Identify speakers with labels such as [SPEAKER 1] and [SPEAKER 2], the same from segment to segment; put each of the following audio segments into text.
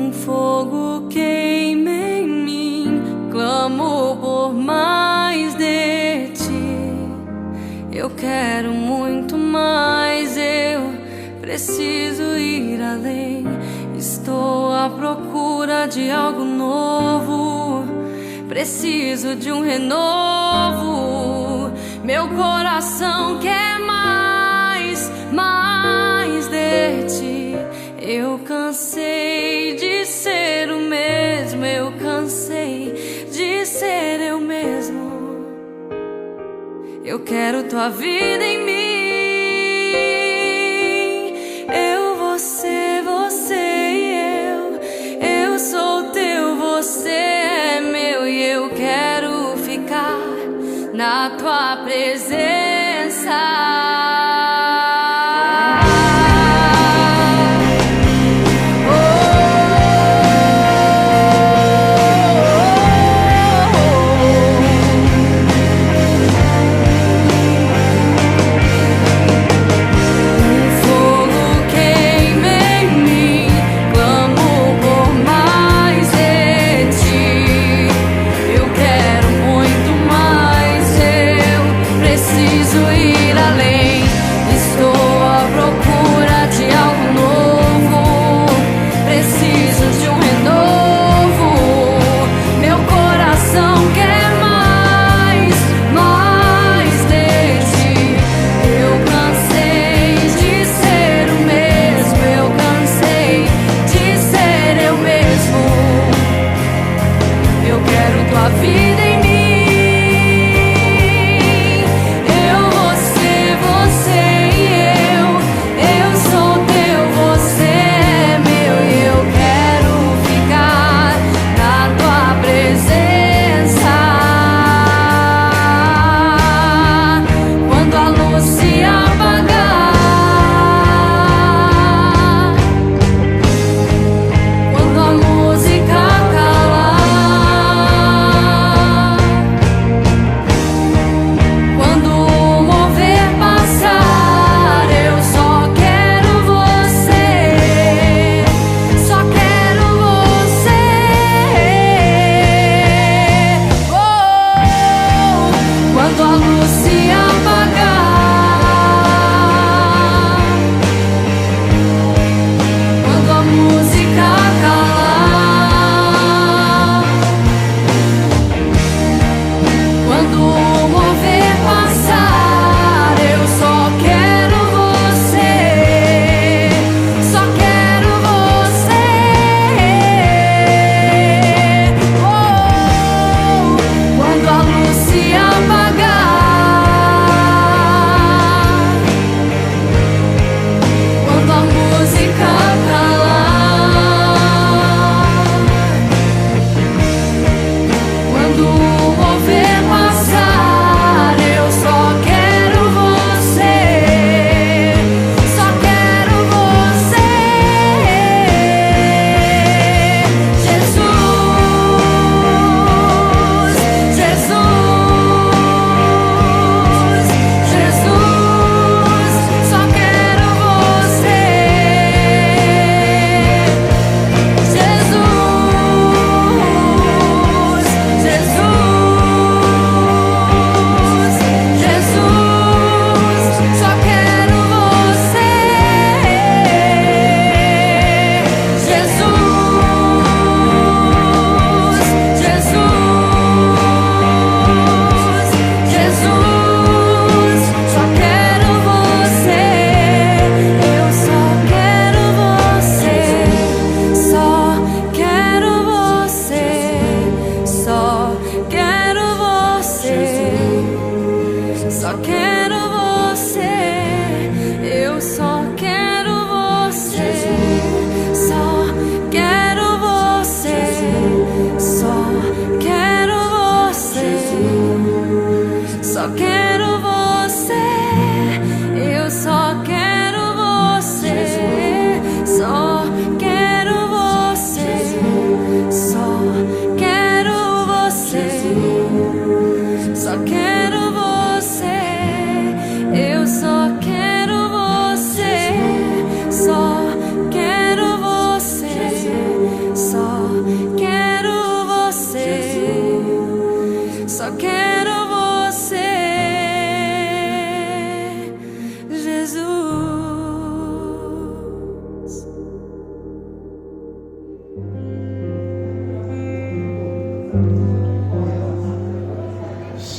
[SPEAKER 1] Um fogo queima em mim, clamo por mais de ti. Eu quero muito mais, eu preciso ir além. Estou à procura de algo novo, preciso de um renovo. Meu coração quer mais, mais de ti. Eu cansei de ser o mesmo, eu cansei de ser eu mesmo. Eu quero tua vida em mim. Eu, você, você e eu sou teu, você é meu. E eu quero ficar na tua presença.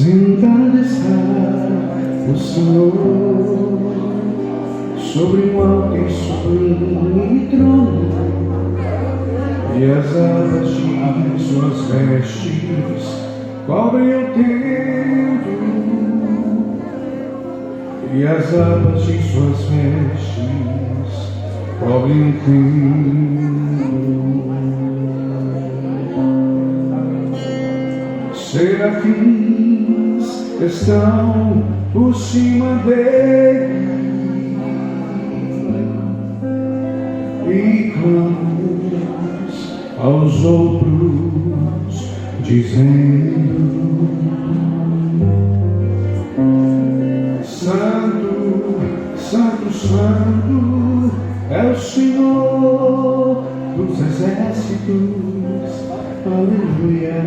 [SPEAKER 2] Sentado está o Senhor sobre um alto e sublime trono, e as abas de suas vestes cobrem o templo, e as abas de suas vestes cobrem o templo. Serafins estão por cima dele e clamamos aos outros, dizendo: Santo, Santo, Santo é o Senhor dos exércitos, aleluia.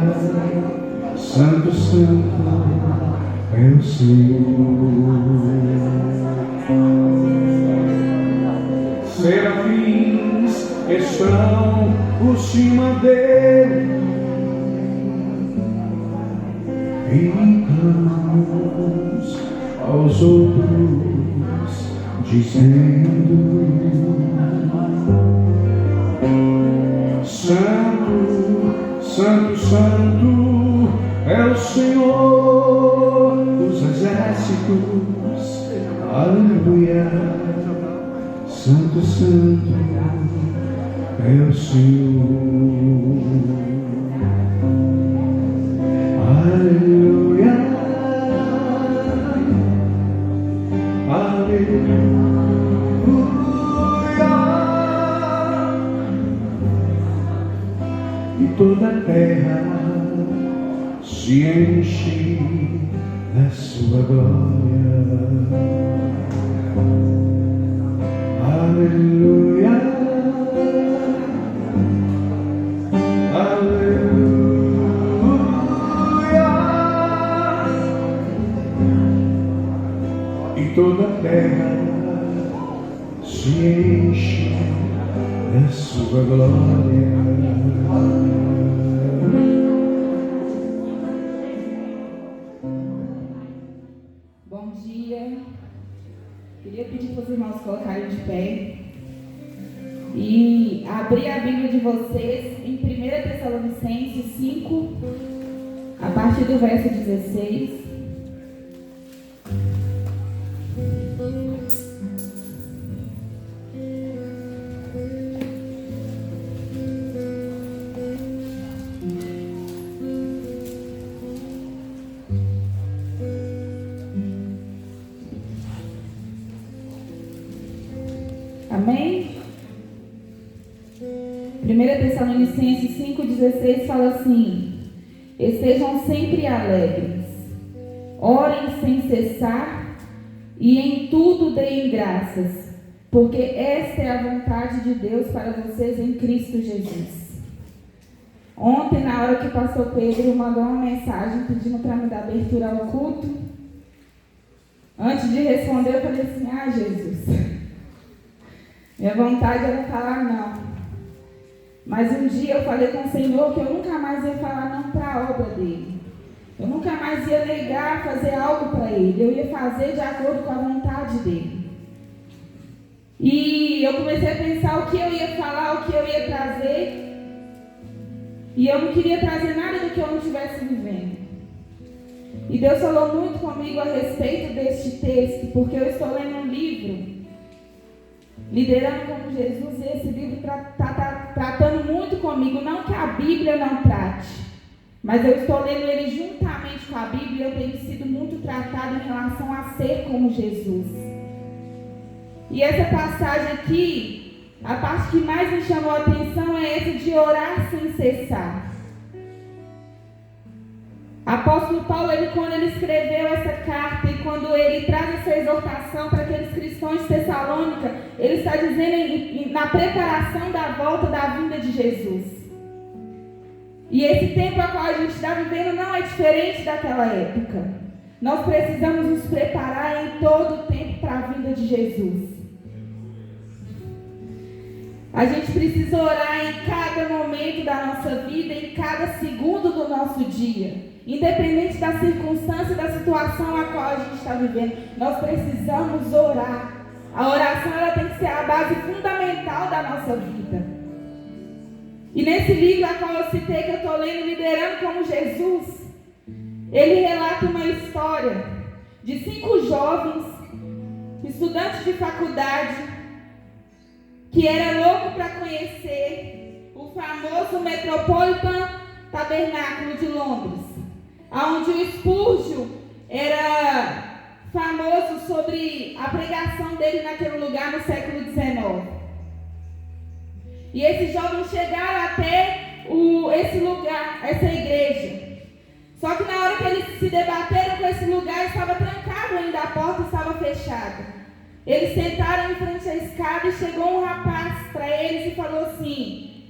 [SPEAKER 2] Santo, Santo é o Senhor. Serafins estão por cima dele e clamamos aos outros, dizendo: Santo, Santo, Santo é o Senhor dos exércitos, aleluia. Santo, Santo é o Senhor, aleluia, aleluia. E toda a terra se enche da sua glória, aleluia, aleluia. E toda a terra se enche da sua glória.
[SPEAKER 3] Queria pedir para os irmãos colocarem de pé e abrir a Bíblia de vocês em 1 Tessalonicenses 5, a partir do verso 16. Amém? 1 Tessalonicenses 5,16 fala assim: estejam sempre alegres, orem sem cessar e em tudo deem graças, porque esta é a vontade de Deus para vocês em Cristo Jesus. Ontem, na hora que o pastor Pedro mandou uma mensagem pedindo para me dar abertura ao culto, antes de responder eu falei assim: Jesus, minha vontade era falar não. Mas um dia eu falei com o Senhor que eu nunca mais ia falar não para a obra dele. Eu nunca mais ia negar fazer algo para ele. Eu ia fazer de acordo com a vontade dele. E eu comecei a pensar o que eu ia falar, o que eu ia trazer. E eu não queria trazer nada do que eu não estivesse vivendo. E Deus falou muito comigo a respeito deste texto, porque eu estou lendo um livro, Liderando como Jesus, e esse livro está tratando muito comigo. Não que a Bíblia não trate, mas eu estou lendo ele juntamente com a Bíblia e eu tenho sido muito tratado em relação a ser como Jesus. E essa passagem aqui, a parte que mais me chamou a atenção é essa de orar sem cessar. Apóstolo Paulo, quando ele escreveu essa carta e quando ele traz essa exortação para aqueles cristãos de Tessalônica, ele está dizendo na preparação da volta da vinda de Jesus. E esse tempo a qual a gente está vivendo não é diferente daquela época. Nós precisamos nos preparar em todo o tempo para a vinda de Jesus. A gente precisa orar em cada momento da nossa vida, em cada segundo do nosso dia. Independente da circunstância, da situação a qual a gente está vivendo, nós precisamos orar. A oração ela tem que ser a base fundamental da nossa vida. E nesse livro a qual eu citei, que eu estou lendo, Liderando como Jesus, ele relata uma história de 5 jovens, estudantes de faculdade, que era louco para conhecer o famoso Metropolitan Tabernáculo de Londres, onde o Spurgeon era famoso sobre a pregação dele naquele lugar no século XIX. E esses jovens chegaram até esse lugar, essa igreja. Só que na hora que eles se debateram com esse lugar, estava trancado ainda, a porta estava fechada. Eles sentaram em frente à escada e chegou um rapaz para eles e falou assim: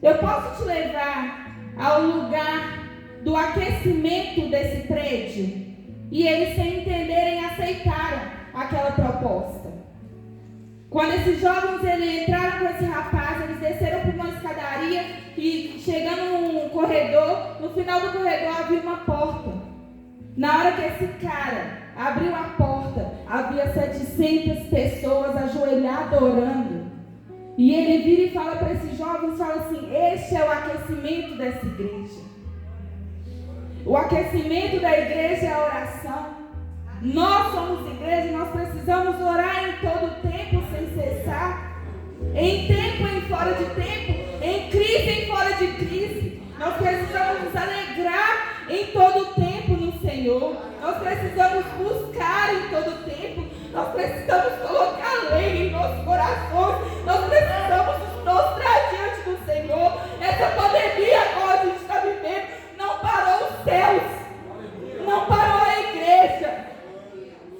[SPEAKER 3] eu posso te levar ao lugar do aquecimento desse prédio? E eles, sem entenderem, aceitaram aquela proposta. Quando esses jovens entraram com esse rapaz, eles desceram por uma escadaria e, chegando num corredor, no final do corredor havia uma porta. Na hora que esse cara abriu a porta, havia 700 pessoas ajoelhadas orando. E ele vira e fala para esses jovens, fala assim: este é o aquecimento dessa igreja. O aquecimento da igreja é a oração. Nós somos igreja, nós precisamos orar em todo tempo, sem cessar. Em tempo, em fora de tempo, em crise, em fora de crise. Nós precisamos nos alegrar em todo tempo no Senhor. Nós precisamos buscar em todo tempo. Nós precisamos colocar lei em nossos corações. Nós precisamos nos prostrar diante do Senhor. Essa pandemia agora a gente está vivendo não parou os céus, não parou a igreja.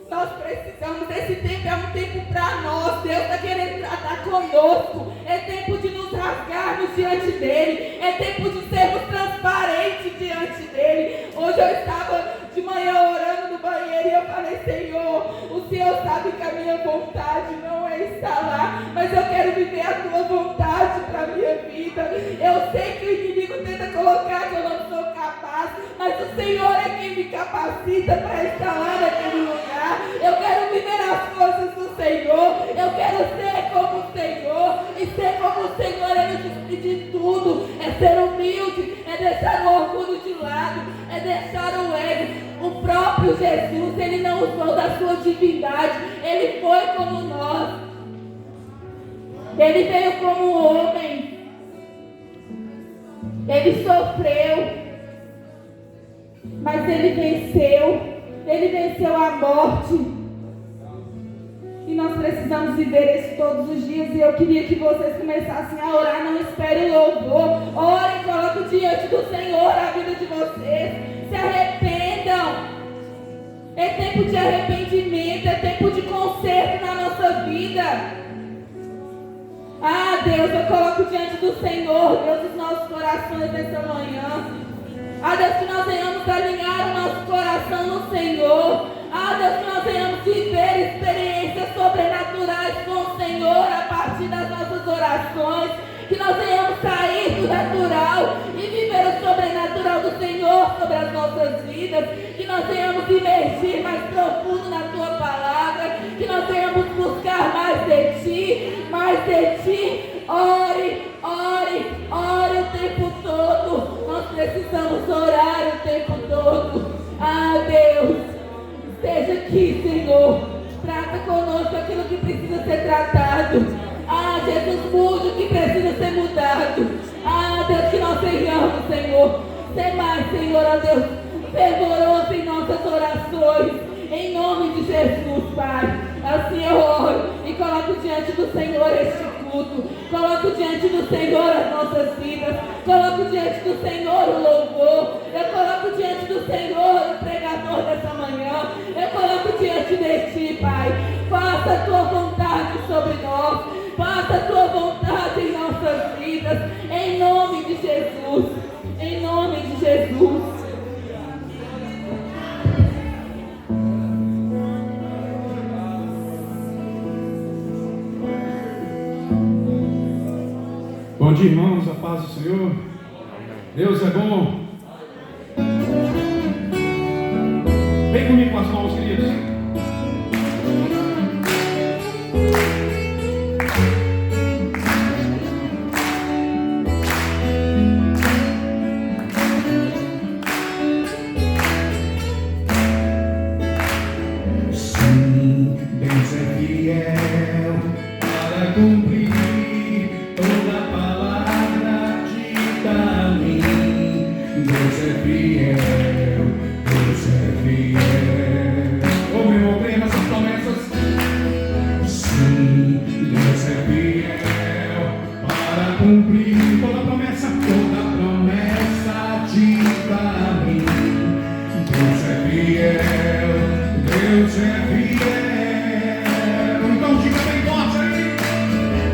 [SPEAKER 3] Nós precisamos, esse tempo é um tempo para nós. Deus está querendo tratar conosco. É tempo de nos rasgarmos diante dele. É tempo de sermos transparentes diante dele. Hoje eu estava de manhã orando no banheiro e eu falei: Senhor, o Senhor sabe que a minha vontade não é estar lá, mas eu quero viver a tua vontade para a minha vida. Eu sei que o inimigo tenta colocar que eu não sou capaz, mas o Senhor é quem me capacita para estar lá naquele lugar. Eu quero viver as coisas do Senhor. Eu quero ser como o Senhor. E ser como o Senhor é nos despedir de tudo. É ser humilde. É deixar o orgulho de lado. É deixar o ego. O próprio Jesus, ele não usou da sua divindade. Ele foi como nós. Ele veio como homem. Ele sofreu. Mas ele venceu. Ele venceu a morte. E nós precisamos viver isso todos os dias. E eu queria que vocês começassem a orar. Não espere louvor. Orem, coloquem diante do Senhor a vida de vocês. Se arrependam. É tempo de arrependimento. É tempo de conserto na nossa vida. Ah, Deus, eu coloco diante do Senhor, Deus, os nossos corações nessa manhã. Ah, Deus, que nós venhamos alinhar o nosso coração no Senhor. Ah, Deus, que nós venhamos viver experiências sobrenaturais com o Senhor a partir das nossas orações. Que nós venhamos sair do natural e viver o sobrenatural do Senhor sobre as nossas vidas. Que nós venhamos emergir mais profundo na Tua palavra. Que nós venhamos buscar mais de Ti, mais de Ti. Ore, ore, ore o tempo todo. Nós precisamos orar o tempo todo. Ah, Deus, esteja aqui, Senhor. Trata conosco aquilo que precisa ser tratado. Ah, Jesus, mude o que precisa ser mudado. Ah, Deus, que nós tenhamos, Senhor, ser mais, Senhor, ó Deus, fervoroso em nossas orações, em nome de Jesus, Pai. Assim eu oro e coloco diante do Senhor este culto, coloco diante do Senhor as nossas vidas, coloco diante do Senhor o louvor, eu coloco diante do Senhor o pregador dessa manhã, eu coloco diante de Ti, Pai. Faça a Tua vontade sobre nós. Faça a Tua vontade em nossas vidas, em nome de Jesus, em nome de Jesus.
[SPEAKER 2] Bom dia, irmãos, a paz do Senhor. Deus é bom. as mãos, queridos. Sim, Deus é fiel para cumprir toda a palavra dita a mim. Deus é fiel, Deus é fiel. Ouve, meu bem, nessas promessas. Sim, Deus é fiel para cumprir toda a promessa dita a mim. Deus é fiel, Deus é fiel. Então diga bem forte aí.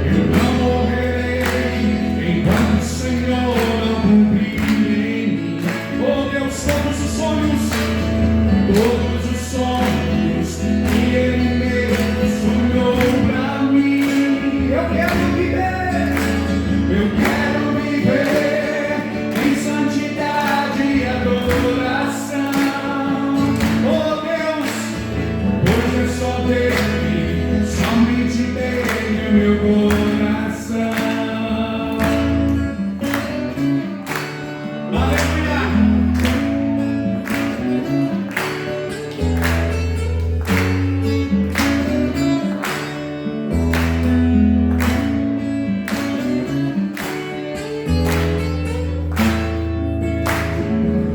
[SPEAKER 2] Eu não morrerei enquanto o Senhor não cumprir em mim. Oh Deus, todos os sonhos que Ele mesmo sonhou pra mim. Eu quero viver em santidade e adoração. Oh Deus, pois é só dele, somente dele o meu coração. Aleluia!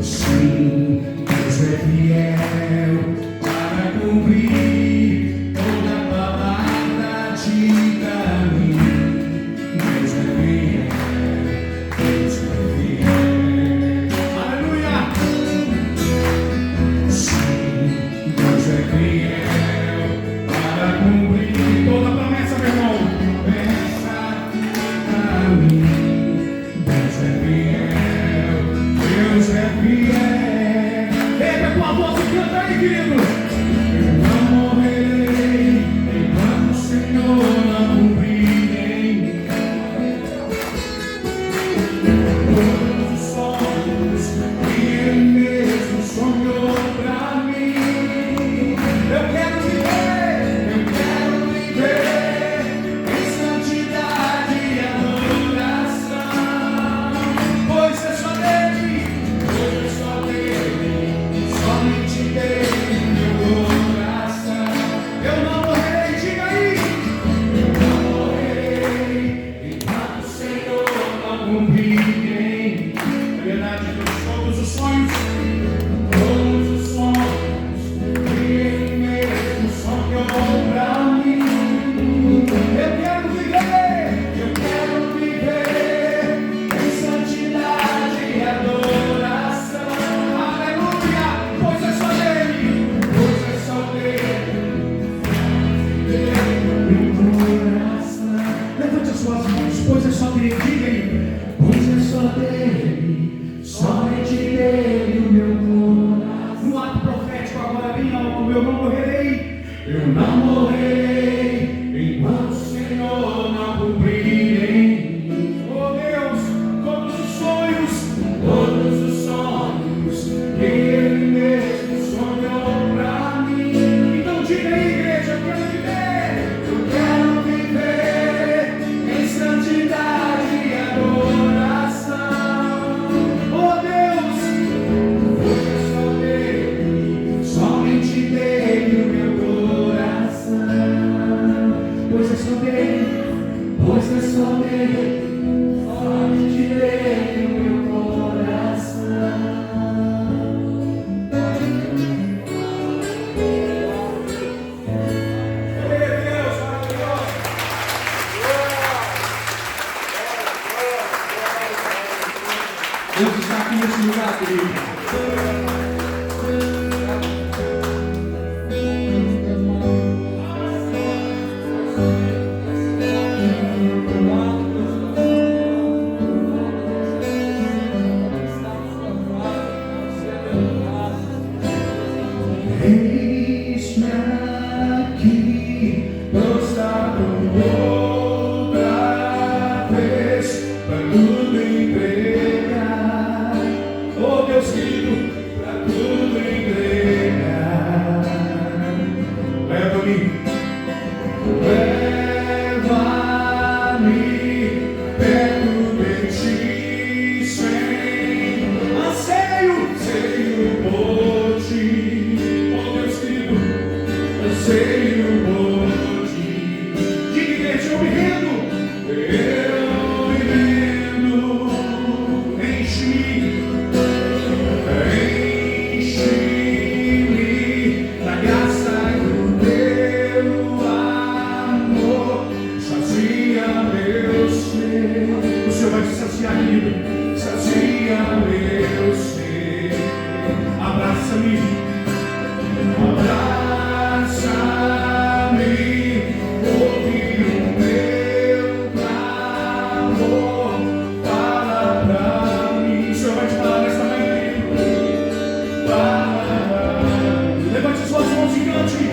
[SPEAKER 2] Sim, Deus é fiel para cumprir toda a palavra dita a mim. Deus é fiel, Deus é fiel. Aleluia! Sim, Deus é fiel para cumprir toda a promessa, meu irmão. Promessa dita a mim. Deus é fiel, Deus é fiel. Pega a tua voz e canta aí, querido. Eu não morrerei enquanto o Senhor não cumprir em mim todos os sonhos que Ele mesmo sonhou pra mim. Eu quero viver em santidade e adoração. Pois é só dele, somente dele meu coração. Eu não morrerei, diga aí. Eu não morrerei enquanto o Senhor não cumprir em mim. Na verdade, todos os sonhos que Ele mesmo sonhou pra mim. Eu quero viver em santidade e adoração. Aleluia! Pois é só dele, meu coração. Levante as suas mãos, pois é só dele, diga aí. Pois é só dele, somente dele o meu coração. No ato profético agora bem alto, eu não morrerei. Eu não morrerei enquanto o Senhor não cumprir em mim. Oh Deus, todos os sonhos que Ele mesmo sonhou pra mim. Então diga aí, igreja, eu quero viver em santidade e adoração. Oh Deus, pois é só dele, somente dele o meu coração. Pois é só dele, somente dele o meu coração. Deus, maravilhoso. Deus está aqui nesse lugar, querido. Eis-me aqui, prostrado outra vez, pra tudo entregar. Oh Deus querido, pra tudo querido, sacia meu ser. Abraça-me, abraça-me, ouve o meu clamor, fala pra mim. O Senhor vai te falar nesta manhã, querido. Levante suas mãos e cante.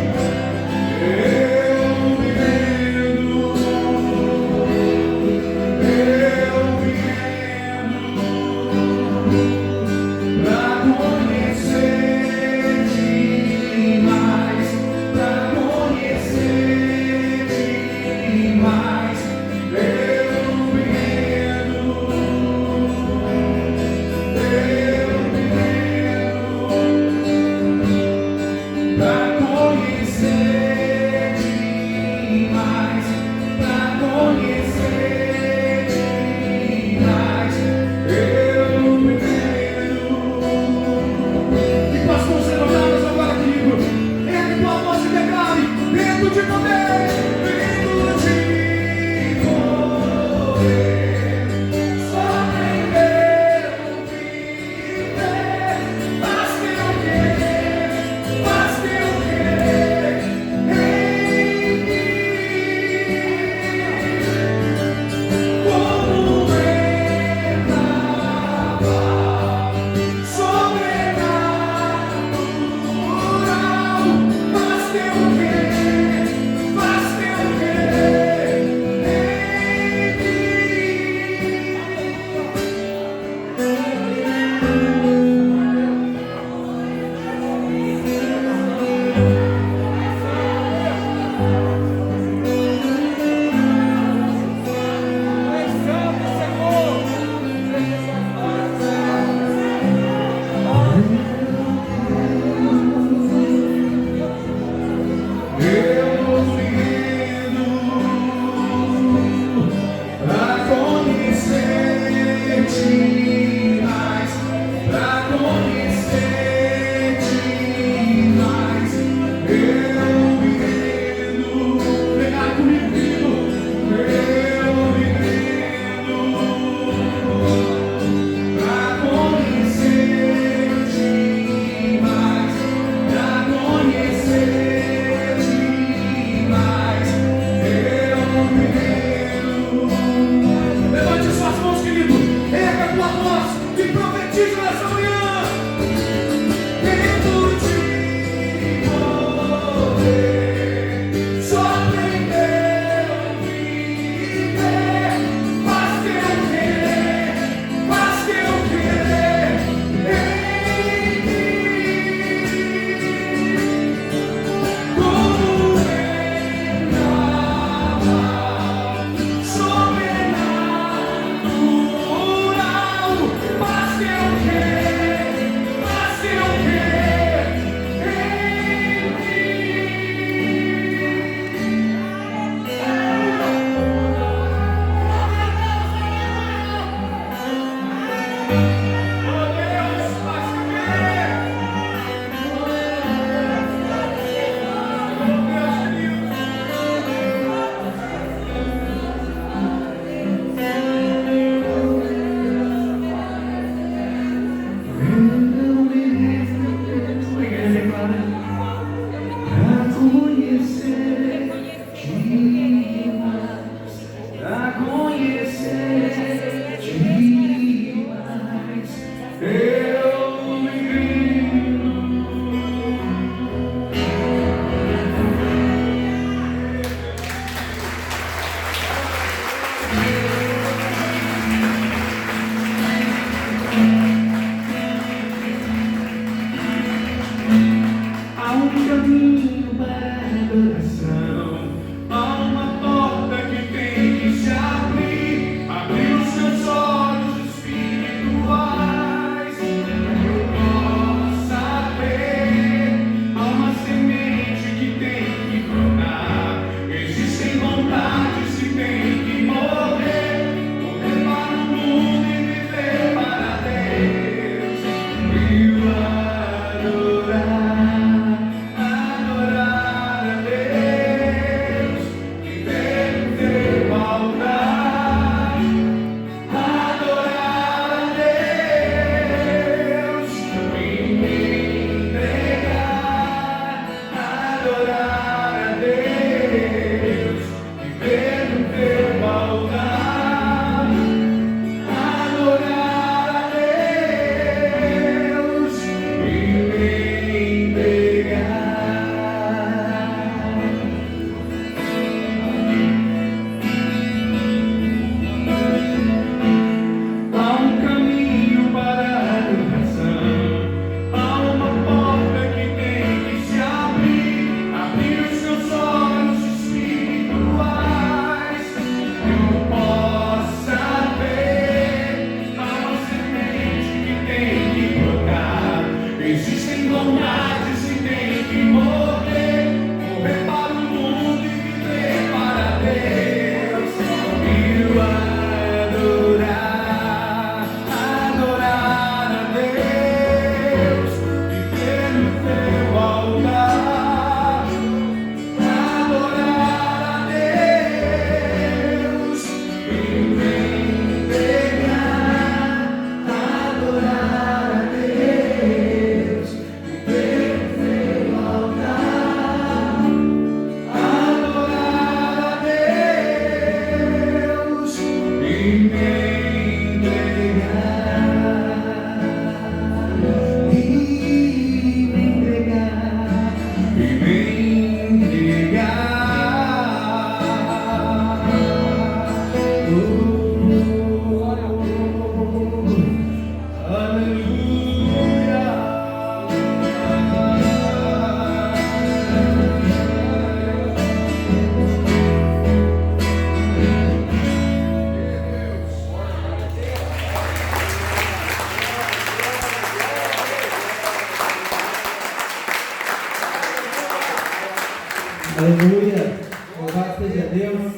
[SPEAKER 4] Aleluia. Louvado seja Deus.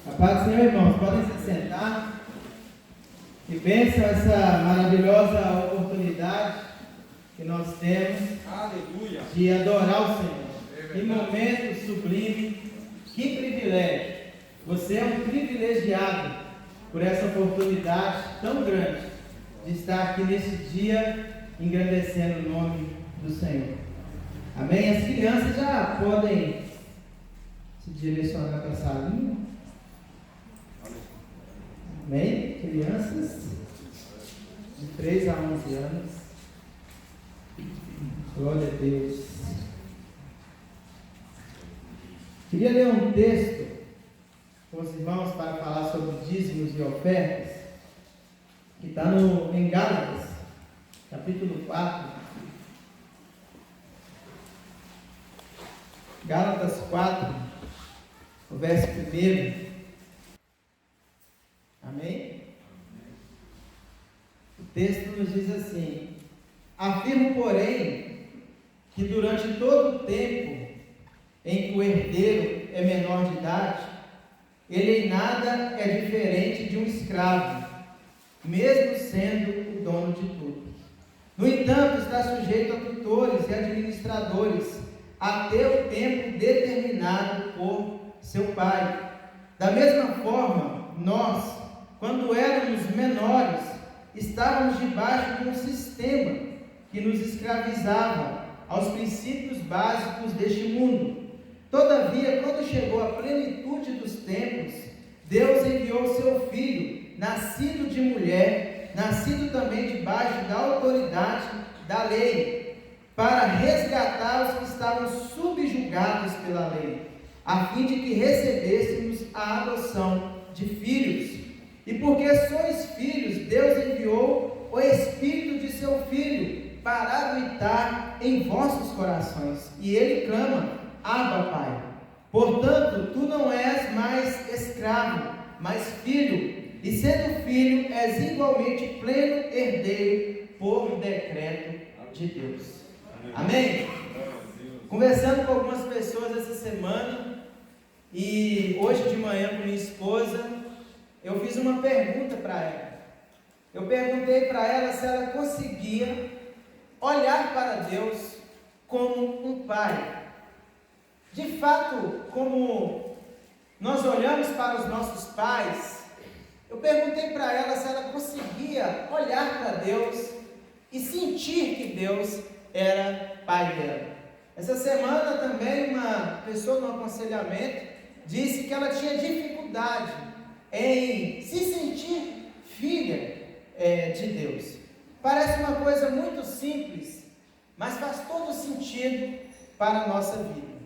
[SPEAKER 4] A paz do Senhor, irmãos. Podem se sentar. Que bênção essa maravilhosa oportunidade que nós temos.
[SPEAKER 2] Aleluia.
[SPEAKER 4] De adorar o Senhor. Que momento sublime. Que privilégio. Você é um privilegiado por essa oportunidade tão grande de estar aqui nesse dia engrandecendo o nome do Senhor. Amém? As crianças já podem se direcionar para essa linha. Amém? Crianças de 3 a 11 anos. Glória a Deus. Queria ler um texto com os irmãos para falar sobre dízimos e ofertas, que está em Gálatas, capítulo 4. Gálatas 4, o verso 1. Amém? O texto nos diz assim: afirmo, porém, que durante todo o tempo em que o herdeiro é menor de idade, ele em nada é diferente de um escravo, mesmo sendo o dono de tudo. No entanto, está sujeito a tutores e administradores, até o tempo determinado por seu pai. Da mesma forma, nós, quando éramos menores, estávamos debaixo de um sistema que nos escravizava aos princípios básicos deste mundo. Todavia, quando chegou a plenitude dos tempos, Deus enviou seu Filho, nascido de mulher, nascido também debaixo da autoridade da lei, para resgatar os que estavam subjugados pela lei, a fim de que recebêssemos a adoção de filhos. E porque sois filhos, Deus enviou o Espírito de seu Filho para habitar em vossos corações, e ele clama: Abba, Pai. Portanto, tu não és mais escravo, mas filho, e sendo filho, és igualmente pleno herdeiro por decreto de Deus. Amém? Conversando com algumas pessoas essa semana, e hoje de manhã com minha esposa, eu fiz uma pergunta para ela. Eu perguntei para ela se ela conseguia olhar para Deus como um pai. De fato, como nós olhamos para os nossos pais, eu perguntei para ela se ela conseguia olhar para Deus e sentir que Deus era pai dela. Essa semana também uma pessoa no aconselhamento disse que ela tinha dificuldade em se sentir filha de Deus. Parece uma coisa muito simples, mas faz todo sentido para a nossa vida.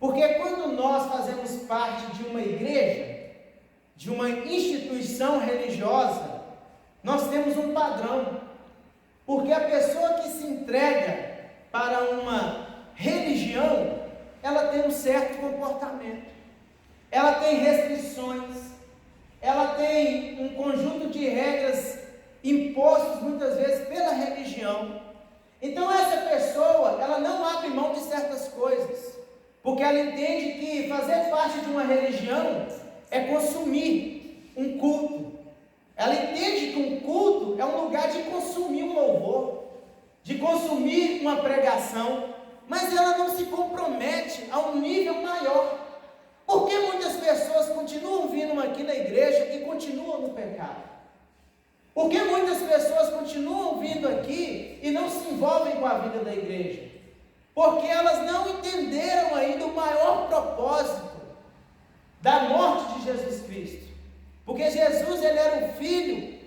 [SPEAKER 4] Porque quando nós fazemos parte de uma igreja, de uma instituição religiosa, nós temos um padrão. Porque a pessoa que se entrega para uma religião, ela tem um certo comportamento, ela tem restrições, ela tem um conjunto de regras impostos muitas vezes pela religião. Então essa pessoa, ela não abre mão de certas coisas, porque ela entende que fazer parte de uma religião é consumir um culto. Ela entende que um culto é um lugar de consumir um louvor, de consumir uma pregação, mas ela não se compromete a um nível maior. Por que muitas pessoas continuam vindo aqui na igreja e continuam no pecado? Por que muitas pessoas continuam vindo aqui e não se envolvem com a vida da igreja? Porque elas não entenderam ainda o maior propósito da morte de Jesus Cristo. Porque Jesus, ele era um filho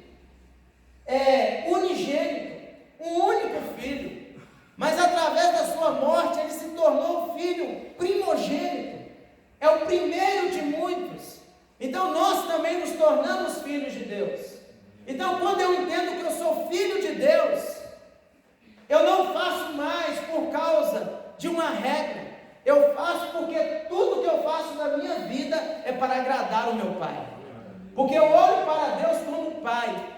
[SPEAKER 4] unigênito, um único filho, mas através da sua morte ele se tornou o filho primogênito, é o primeiro de muitos. Então nós também nos tornamos filhos de Deus. Então quando eu entendo que eu sou filho de Deus, eu não faço mais por causa de uma regra, eu faço porque tudo que eu faço na minha vida é para agradar o meu Pai, porque eu olho para Deus como Pai.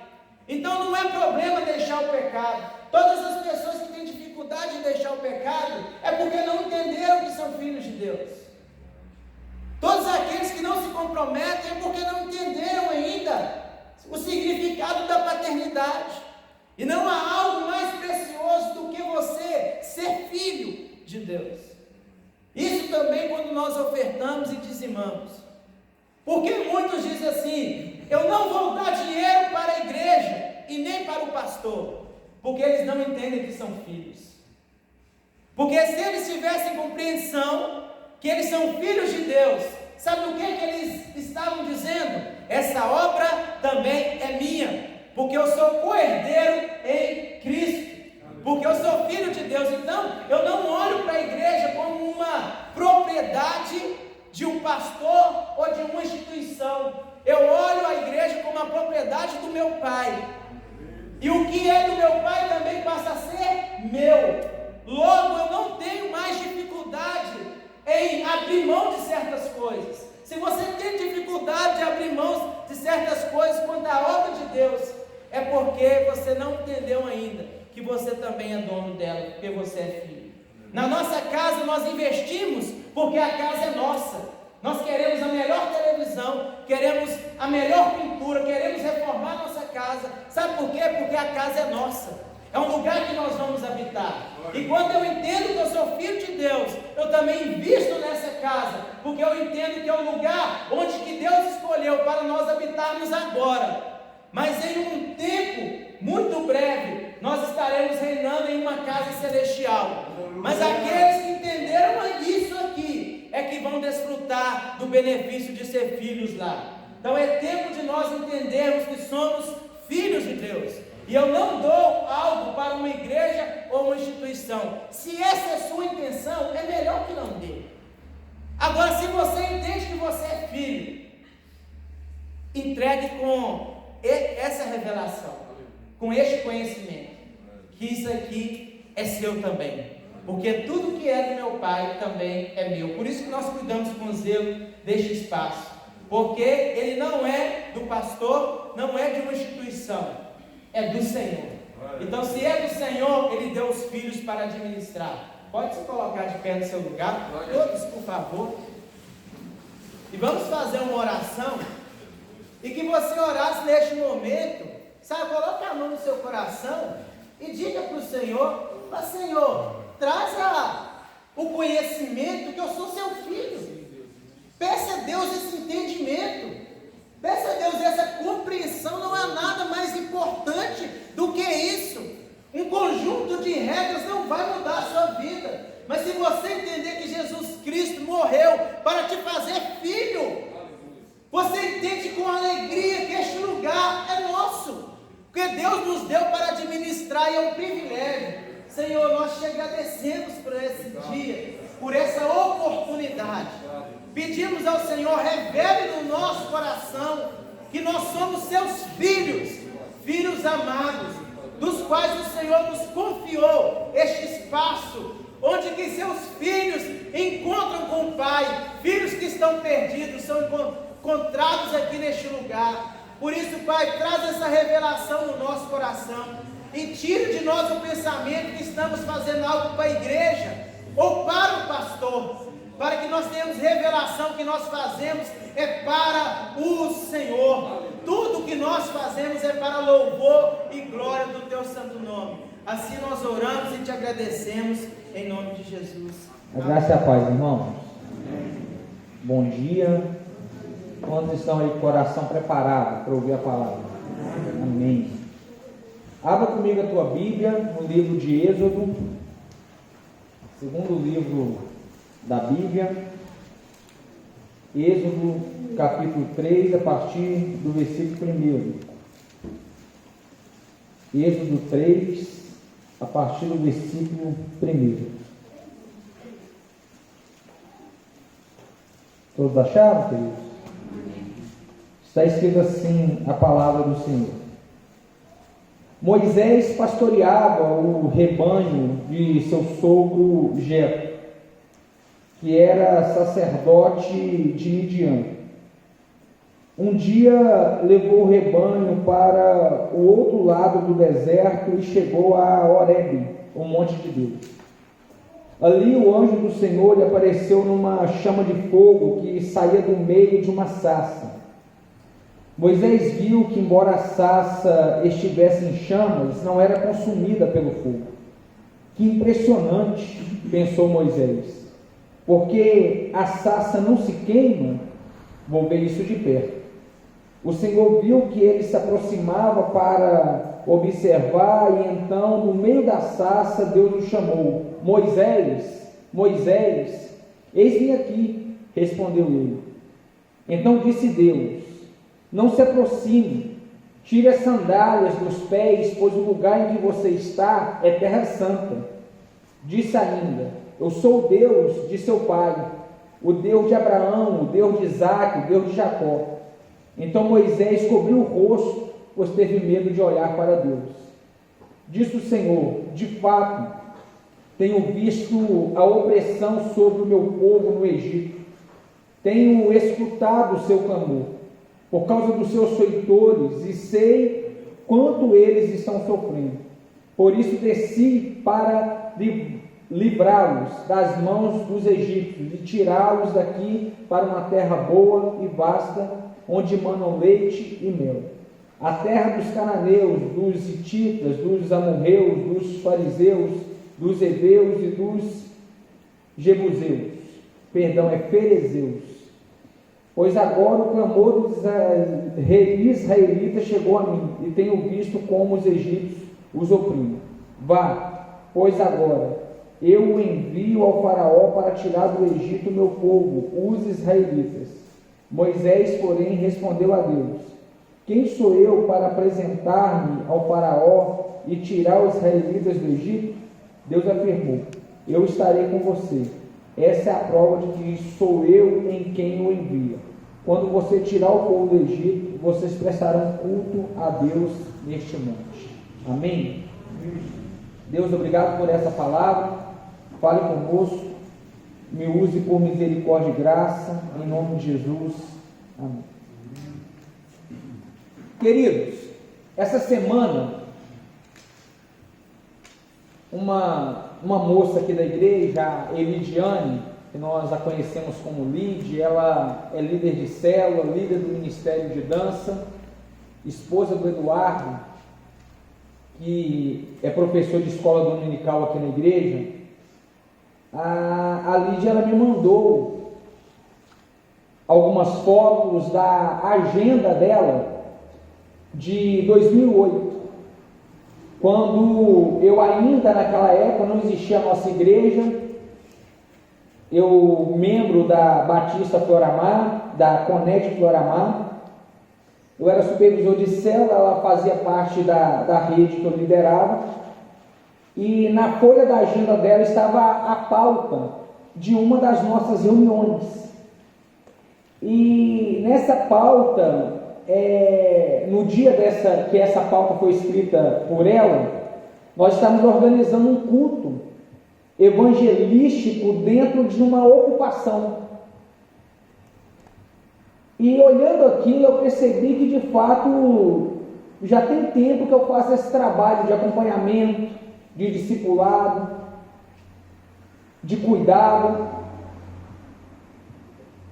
[SPEAKER 4] Então não é problema deixar o pecado. Todas as pessoas que têm dificuldade de deixar o pecado é porque não entenderam que são filhos de Deus. Todos aqueles que não se comprometem é porque não entenderam ainda o significado da paternidade. E não há algo mais precioso do que você ser filho de Deus. Isso também quando nós ofertamos e dizimamos. Porque muitos dizem assim: eu não vou dar dinheiro para a igreja e nem para o pastor, porque eles não entendem que são filhos. Porque se eles tivessem compreensão que eles são filhos de Deus, sabe o que eles estavam dizendo? Essa obra também é minha, porque eu sou co-herdeiro em Cristo, porque eu sou filho de Deus. Então eu não olho para a igreja como uma propriedade de um pastor ou de uma instituição. Eu olho a igreja como a propriedade do meu Pai, e o que é do meu Pai também passa a ser meu. Logo eu não tenho mais dificuldade em abrir mão de certas coisas. Se você tem dificuldade de abrir mão de certas coisas quanto à obra de Deus, é porque você não entendeu ainda que você também é dono dela, porque você é filho. Na nossa casa nós investimos porque a casa é nossa. Nós queremos a melhor televisão, queremos a melhor pintura, queremos reformar nossa casa. Sabe por quê? Porque a casa é nossa. É um lugar que nós vamos habitar. E quando eu entendo que eu sou filho de Deus, eu também invisto nessa casa, porque eu entendo que é um lugar onde que Deus escolheu para nós habitarmos agora. Mas em um tempo muito breve, nós estaremos reinando em uma casa celestial. Mas aqueles que entenderam isso aqui, é que vão desfrutar do benefício de ser filhos lá. Então é tempo de nós entendermos que somos filhos de Deus. E eu não dou algo para uma igreja ou uma instituição. Se essa é a sua intenção, é melhor que não dê. Agora, se você entende que você é filho, entregue com essa revelação, com este conhecimento, que isso aqui é seu também. Porque tudo que é do meu Pai também é meu. Por isso que nós cuidamos com zelo deste espaço. Porque ele não é do pastor, não é de uma instituição. É do Senhor. Então, se é do Senhor, Ele deu os filhos para administrar. Pode se colocar de pé no seu lugar, todos, por favor. E vamos fazer uma oração. E que você orasse neste momento, sabe, coloque a mão no seu coração e diga para o Senhor: mas Senhor, traz o conhecimento que eu sou seu filho. Peça a Deus esse entendimento. Peça a Deus essa compreensão. Não há nada mais importante do que isso. Um conjunto de regras não vai mudar a sua vida. Mas se você entender que Jesus Cristo morreu para te fazer filho, você entende com alegria que este lugar é nosso, porque Deus nos deu para administrar e é um privilégio. Senhor, nós te agradecemos por esse dia, por essa oportunidade. Pedimos ao Senhor, revele no nosso coração que nós somos seus filhos, filhos amados, dos quais o Senhor nos confiou este espaço, onde que seus filhos encontram com o Pai, filhos que estão perdidos, são encontrados aqui neste lugar. Por isso, Pai, traz essa revelação no nosso coração e tire de nós o pensamento que estamos fazendo algo para a igreja ou para o pastor, para que nós tenhamos revelação que nós fazemos é para o Senhor. Tudo que nós fazemos é para louvor e glória do teu santo nome. Assim nós oramos e te agradecemos em nome de Jesus.
[SPEAKER 5] A graça e a paz, irmãos. Bom dia. Quantos estão aí com o coração preparado para ouvir a palavra? Amém. Abra comigo a tua Bíblia no livro de Êxodo, segundo livro da Bíblia, Êxodo capítulo 3, a partir do versículo 1. Êxodo 3, a partir do versículo 1. Todos acharam, queridos? Está escrito assim a palavra do Senhor. Moisés pastoreava o rebanho de seu sogro Jetro, que era sacerdote de Midian. Um dia levou o rebanho para o outro lado do deserto e chegou a Horebe, o monte de Deus. Ali o anjo do Senhor lhe apareceu numa chama de fogo que saía do meio de uma sarça. Moisés viu que, embora a sarça estivesse em chamas, não era consumida pelo fogo. Que impressionante, pensou Moisés, porque a sarça não se queima. Vou ver isso de perto. O Senhor viu que ele se aproximava para observar, e então, no meio da sarça, Deus o chamou: Moisés, Moisés, eis-me aqui, respondeu ele. Então disse Deus: não se aproxime, tire as sandálias dos pés, pois o lugar em que você está é terra santa. Disse ainda: eu sou o Deus de seu pai, o Deus de Abraão, o Deus de Isaque, o Deus de Jacó. Então Moisés cobriu o rosto, pois teve medo de olhar para Deus. Disse o Senhor: de fato, tenho visto a opressão sobre o meu povo no Egito. Tenho escutado o seu clamor por causa dos seus feitores, e sei quanto eles estão sofrendo. Por isso desci para livrá-los das mãos dos egípcios e tirá-los daqui para uma terra boa e vasta, onde manam leite e mel, a terra dos cananeus, dos hititas, dos amorreus, dos fariseus, dos heveus e dos jebuseus, ferezeus. Pois agora o clamor dos israelitas chegou a mim, e tenho visto como os egípcios os oprimem. Vá, pois agora eu o envio ao faraó para tirar do Egito o meu povo, os israelitas. Moisés, porém, respondeu a Deus: quem sou eu para apresentar-me ao faraó e tirar os israelitas do Egito? Deus afirmou: eu estarei com você. Essa é a prova de que sou eu em quem o envia. Quando você tirar o povo do Egito, vocês prestarão culto a Deus neste monte. Amém? Deus, obrigado por essa palavra. Fale conosco. Me use por misericórdia e graça, em nome de Jesus. Amém. Queridos, essa semana, uma moça aqui da igreja, Elidiane, que nós a conhecemos como Lid, ela é líder de célula, líder do Ministério de Dança, esposa do Eduardo, que é professor de escola dominical aqui na igreja. A Lídia, ela me mandou algumas fotos da agenda dela de 2008, quando eu ainda naquela época não existia a nossa igreja, eu membro da Batista Floramar, da Conect Floramar, eu era supervisor de célula, ela fazia parte da rede que eu liderava. E na folha da agenda dela estava a pauta de uma das nossas reuniões. E nessa pauta, no dia que essa pauta foi escrita por ela, nós estávamos organizando um culto evangelístico dentro de uma ocupação. E olhando aquilo, eu percebi que de fato já tem tempo que eu faço esse trabalho de acompanhamento, de discipulado, de cuidado,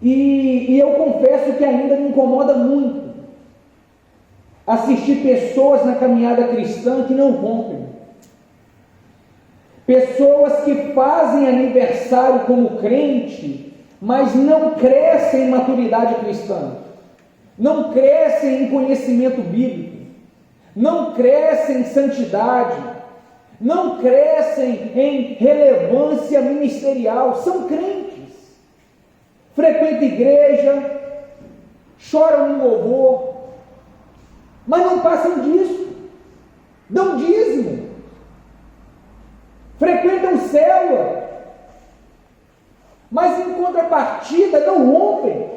[SPEAKER 5] e eu confesso que ainda me incomoda muito assistir pessoas na caminhada cristã que não rompem, pessoas que fazem aniversário como crente, mas não crescem em maturidade cristã, não crescem em conhecimento bíblico, não crescem em santidade, não crescem em relevância ministerial, são crentes, frequentam igreja, choram no louvor, mas não passam disso, dão dízimo, frequentam célula, mas em contrapartida não rompem,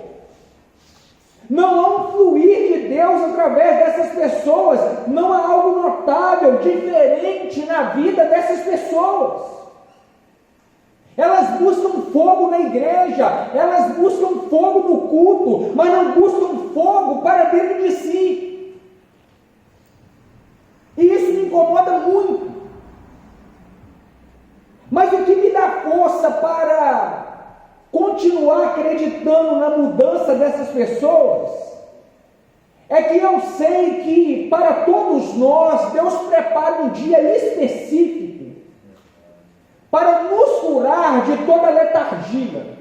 [SPEAKER 5] não há um fluir de Deus através dessas pessoas, não há algo notável, diferente na vida dessas pessoas. Elas buscam fogo na igreja, elas buscam fogo no culto, mas não buscam fogo para dentro de si. E isso me incomoda muito. para continuar acreditando na mudança dessas pessoas é que eu sei que para todos nós Deus prepara um dia específico para nos curar de toda letargia.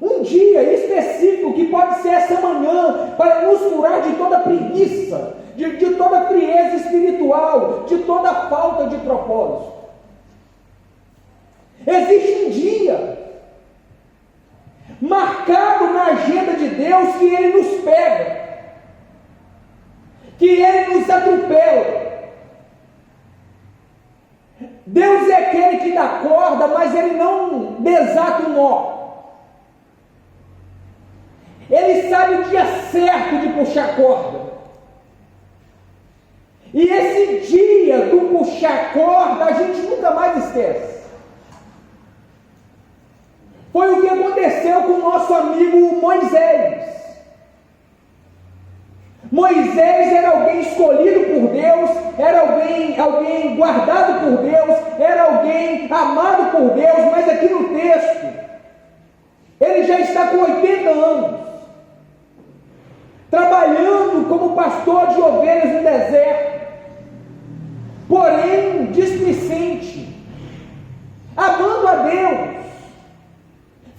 [SPEAKER 5] Um dia específico que pode ser essa manhã para nos curar de toda preguiça, de toda frieza espiritual, de toda falta de propósito. Existe um dia marcado na agenda de Deus que Ele nos pega, que Ele nos atropela. Deus é aquele que dá corda, mas Ele não desata o nó. Ele sabe o dia certo de puxar corda. E esse dia do puxar corda a gente nunca mais esquece. Foi o que aconteceu com o nosso amigo Moisés. Moisés era alguém escolhido por Deus, era alguém guardado por Deus, era alguém amado por Deus, mas aqui no texto, ele já está com 80 anos, trabalhando como pastor de ovelhas no deserto, porém displicente, amando a Deus,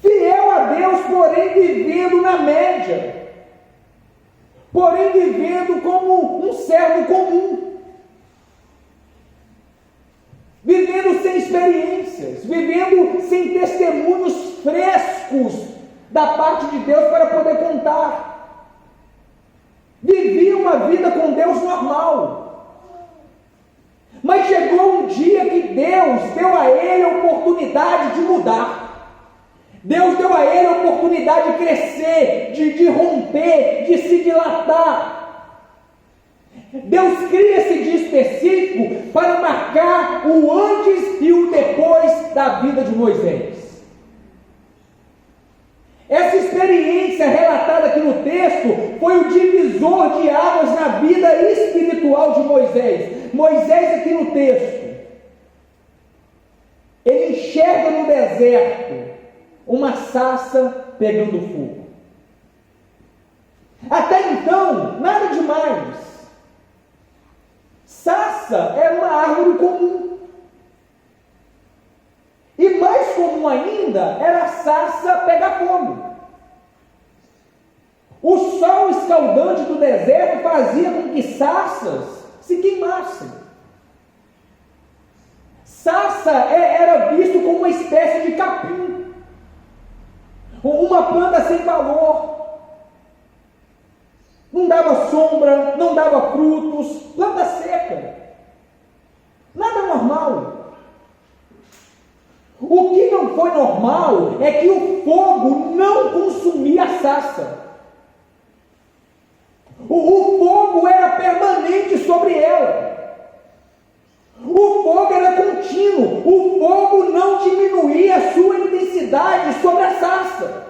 [SPEAKER 5] fiel a Deus, porém vivendo na média, porém vivendo como um servo comum, vivendo sem experiências, vivendo sem testemunhos frescos da parte de Deus para poder contar. Vivia uma vida com Deus normal, mas chegou um dia que Deus deu a ele a oportunidade de mudar. Deus deu a ele a oportunidade de crescer, de romper, de se dilatar. Deus cria esse dia específico para marcar o antes e o depois da vida de Moisés. Essa experiência relatada aqui no texto foi o divisor de águas na vida espiritual de Moisés. Moisés aqui no texto, ele enxerga no deserto uma sarça pegando fogo. Até então, nada demais. Sarça era uma árvore comum. E mais comum ainda era a sarça pegar fogo. O sol escaldante do deserto fazia com que sarças se queimassem. Sarça era visto como uma espécie de capim, uma planta sem valor, não dava sombra, não dava frutos, planta seca, nada normal. O que não foi normal é que o fogo não consumia a sarça. O fogo era permanente sobre ela. O fogo era contínuo. O fogo não diminuía a sua intensidade sobre a sarça.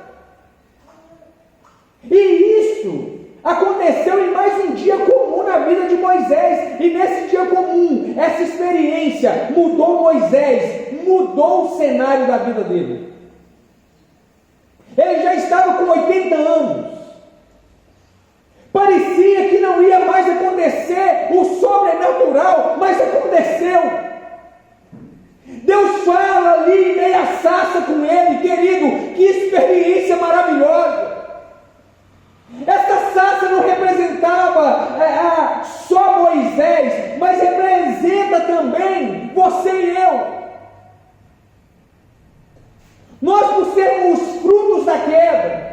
[SPEAKER 5] E isso aconteceu em mais um dia comum na vida de Moisés. E nesse dia comum, essa experiência mudou Moisés, mudou o cenário da vida dele. Ele já estava com 80 anos. Parecia que não ia mais acontecer o sobrenatural, mas aconteceu. Deus fala ali em meia sarça com ele, querido, que experiência maravilhosa. Essa sarça não representava só Moisés, mas representa também você e eu. Nós, por sermos frutos da queda,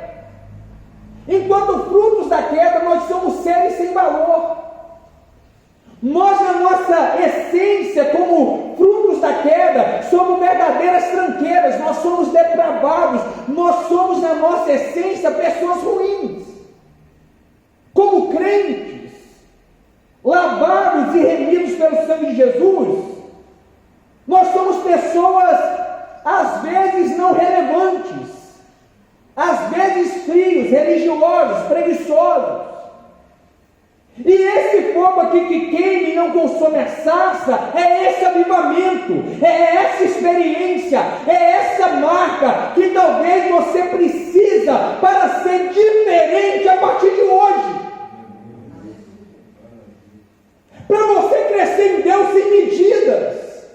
[SPEAKER 5] enquanto frutos da queda, nós somos seres sem valor. Nós, na nossa essência, como frutos da queda, somos verdadeiras tranqueiras, nós somos depravados, nós somos, na nossa essência, pessoas ruins. Como crentes, lavados e remidos pelo sangue de Jesus, nós somos pessoas, às vezes, não relevantes, às vezes frios, religiosos, preguiçosos. E esse fogo aqui que queima e não consome a sarça, é esse avivamento, é essa experiência, é essa marca que talvez você precisa para ser diferente a partir de hoje. Para você crescer em Deus sem medidas,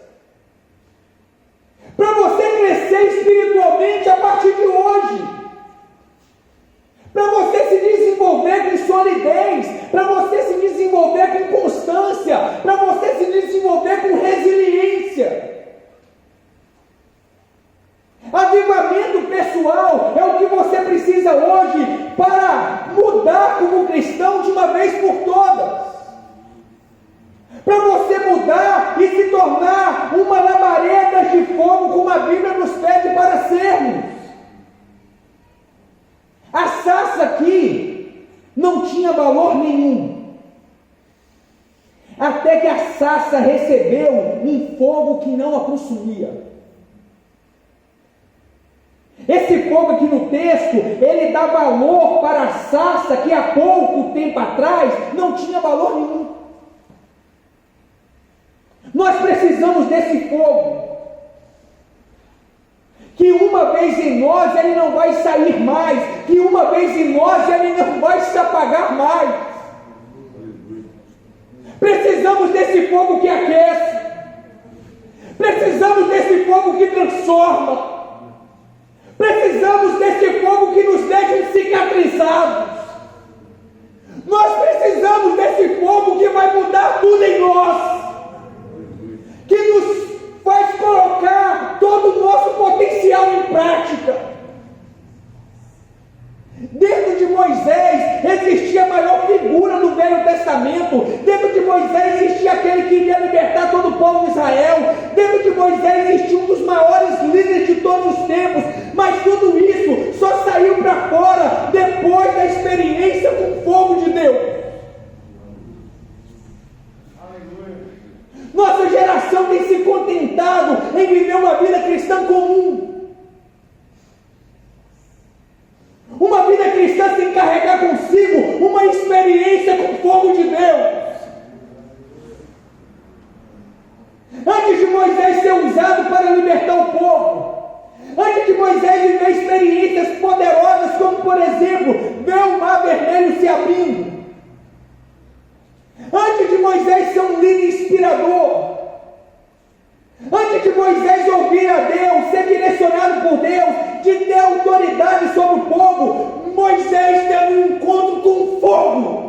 [SPEAKER 5] para você crescer espiritualmente a partir de hoje, para você se desenvolver com solidez, para você se desenvolver com constância, para você se desenvolver com resiliência. Avivamento pessoal é o que você precisa hoje para mudar como cristão de uma vez por todas. Para você mudar e se tornar uma labareda de fogo, como a Bíblia nos pede para sermos. A sarça aqui não tinha valor nenhum, até que a sarça recebeu um fogo que não a consumia. Esse fogo aqui no texto, ele dá valor para a sarça que há pouco tempo atrás não tinha valor nenhum. Nós precisamos desse fogo, que uma vez em nós ele não vai sair mais, que uma vez em nós ele não vai se apagar mais. Precisamos desse fogo que aquece, precisamos desse fogo que transforma, precisamos desse fogo que nos deixa cicatrizados. Nós precisamos desse fogo que vai mudar tudo em nós, que nos faz colocar todo o nosso potencial em prática. Dentro de Moisés existia a maior figura do Velho Testamento. Dentro de Moisés existia aquele que iria libertar todo o povo de Israel. Dentro de Moisés existia um dos maiores líderes de todos os tempos. Mas tudo isso só saiu para fora depois da experiência com o fogo de Deus. Nossa geração tem se contentado em viver uma vida cristã comum. Uma vida cristã sem carregar consigo uma experiência com o fogo de Deus. Antes de Moisés ser usado para libertar o povo, antes de Moisés viver experiências poderosas, como por exemplo, ver o mar vermelho se abrindo, antes de Moisés ser um líder inspirador, antes de Moisés ouvir a Deus, ser direcionado por Deus, de ter autoridade sobre o povo, Moisés teve um encontro com o fogo.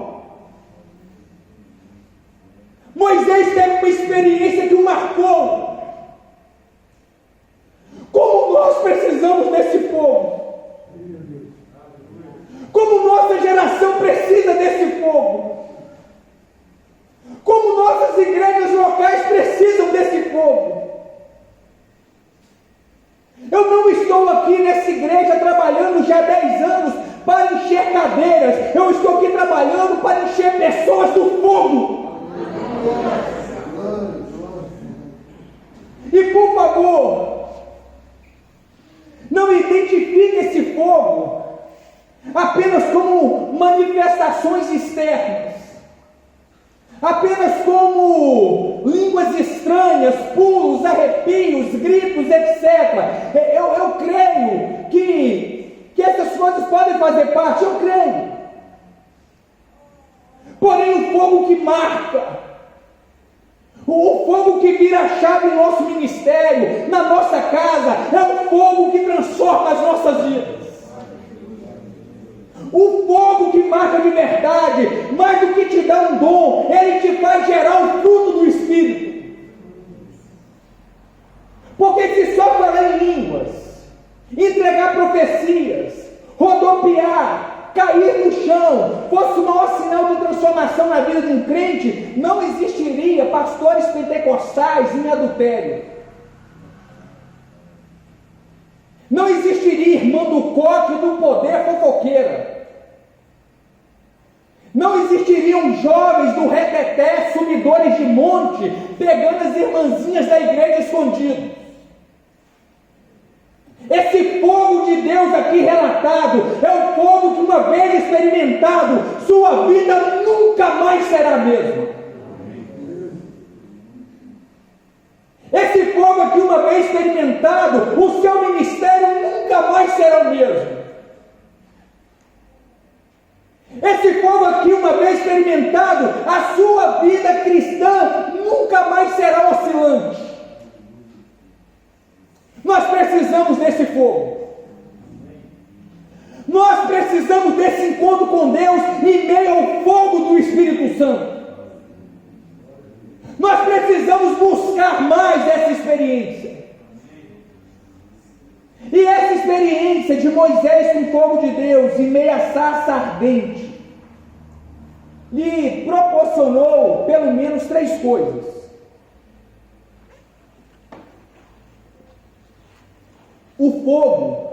[SPEAKER 5] Moisés teve uma experiência que o marcou. Como nós precisamos desse fogo, como nossa geração precisa desse fogo, como nossas igrejas locais precisam desse fogo. Eu não estou aqui nessa igreja trabalhando já há 10 anos para encher cadeiras. Eu estou aqui trabalhando para encher pessoas do fogo. E por favor, não identifique esse fogo apenas como manifestações externas, apenas como línguas estranhas, pulos, arrepios, gritos, etc. Eu creio que essas coisas podem fazer parte, eu creio. Porém, o fogo que marca, o fogo que vira a chave no nosso ministério, na nossa casa, é o fogo que transforma as nossas vidas. O fogo que marca de verdade, mais do que te dá um dom, ele te faz gerar o fruto do Espírito. Porque se só falar em línguas, entregar profecias, rodopiar, cair no chão, fosse o maior sinal de transformação na vida de um crente, não existiria pastores pentecostais em adultério. Não existiria irmã do coque do poder fofoqueira. Não existiriam jovens do reteté, subidores de monte, pegando as irmãzinhas da igreja escondidos. Esse fogo de Deus aqui relatado é o fogo que, uma vez experimentado, sua vida nunca mais será a mesma. Esse fogo aqui, uma vez experimentado, o seu ministério nunca mais será o mesmo. Esse fogo aqui, uma vez experimentado, a sua vida cristã nunca mais será oscilante. Nós precisamos desse fogo. Nós precisamos desse encontro com Deus em meio ao fogo do Espírito Santo. Nós precisamos buscar mais essa experiência. E essa experiência de Moisés com o fogo de Deus em meio à sarça ardente lhe proporcionou pelo menos 3 coisas. O fogo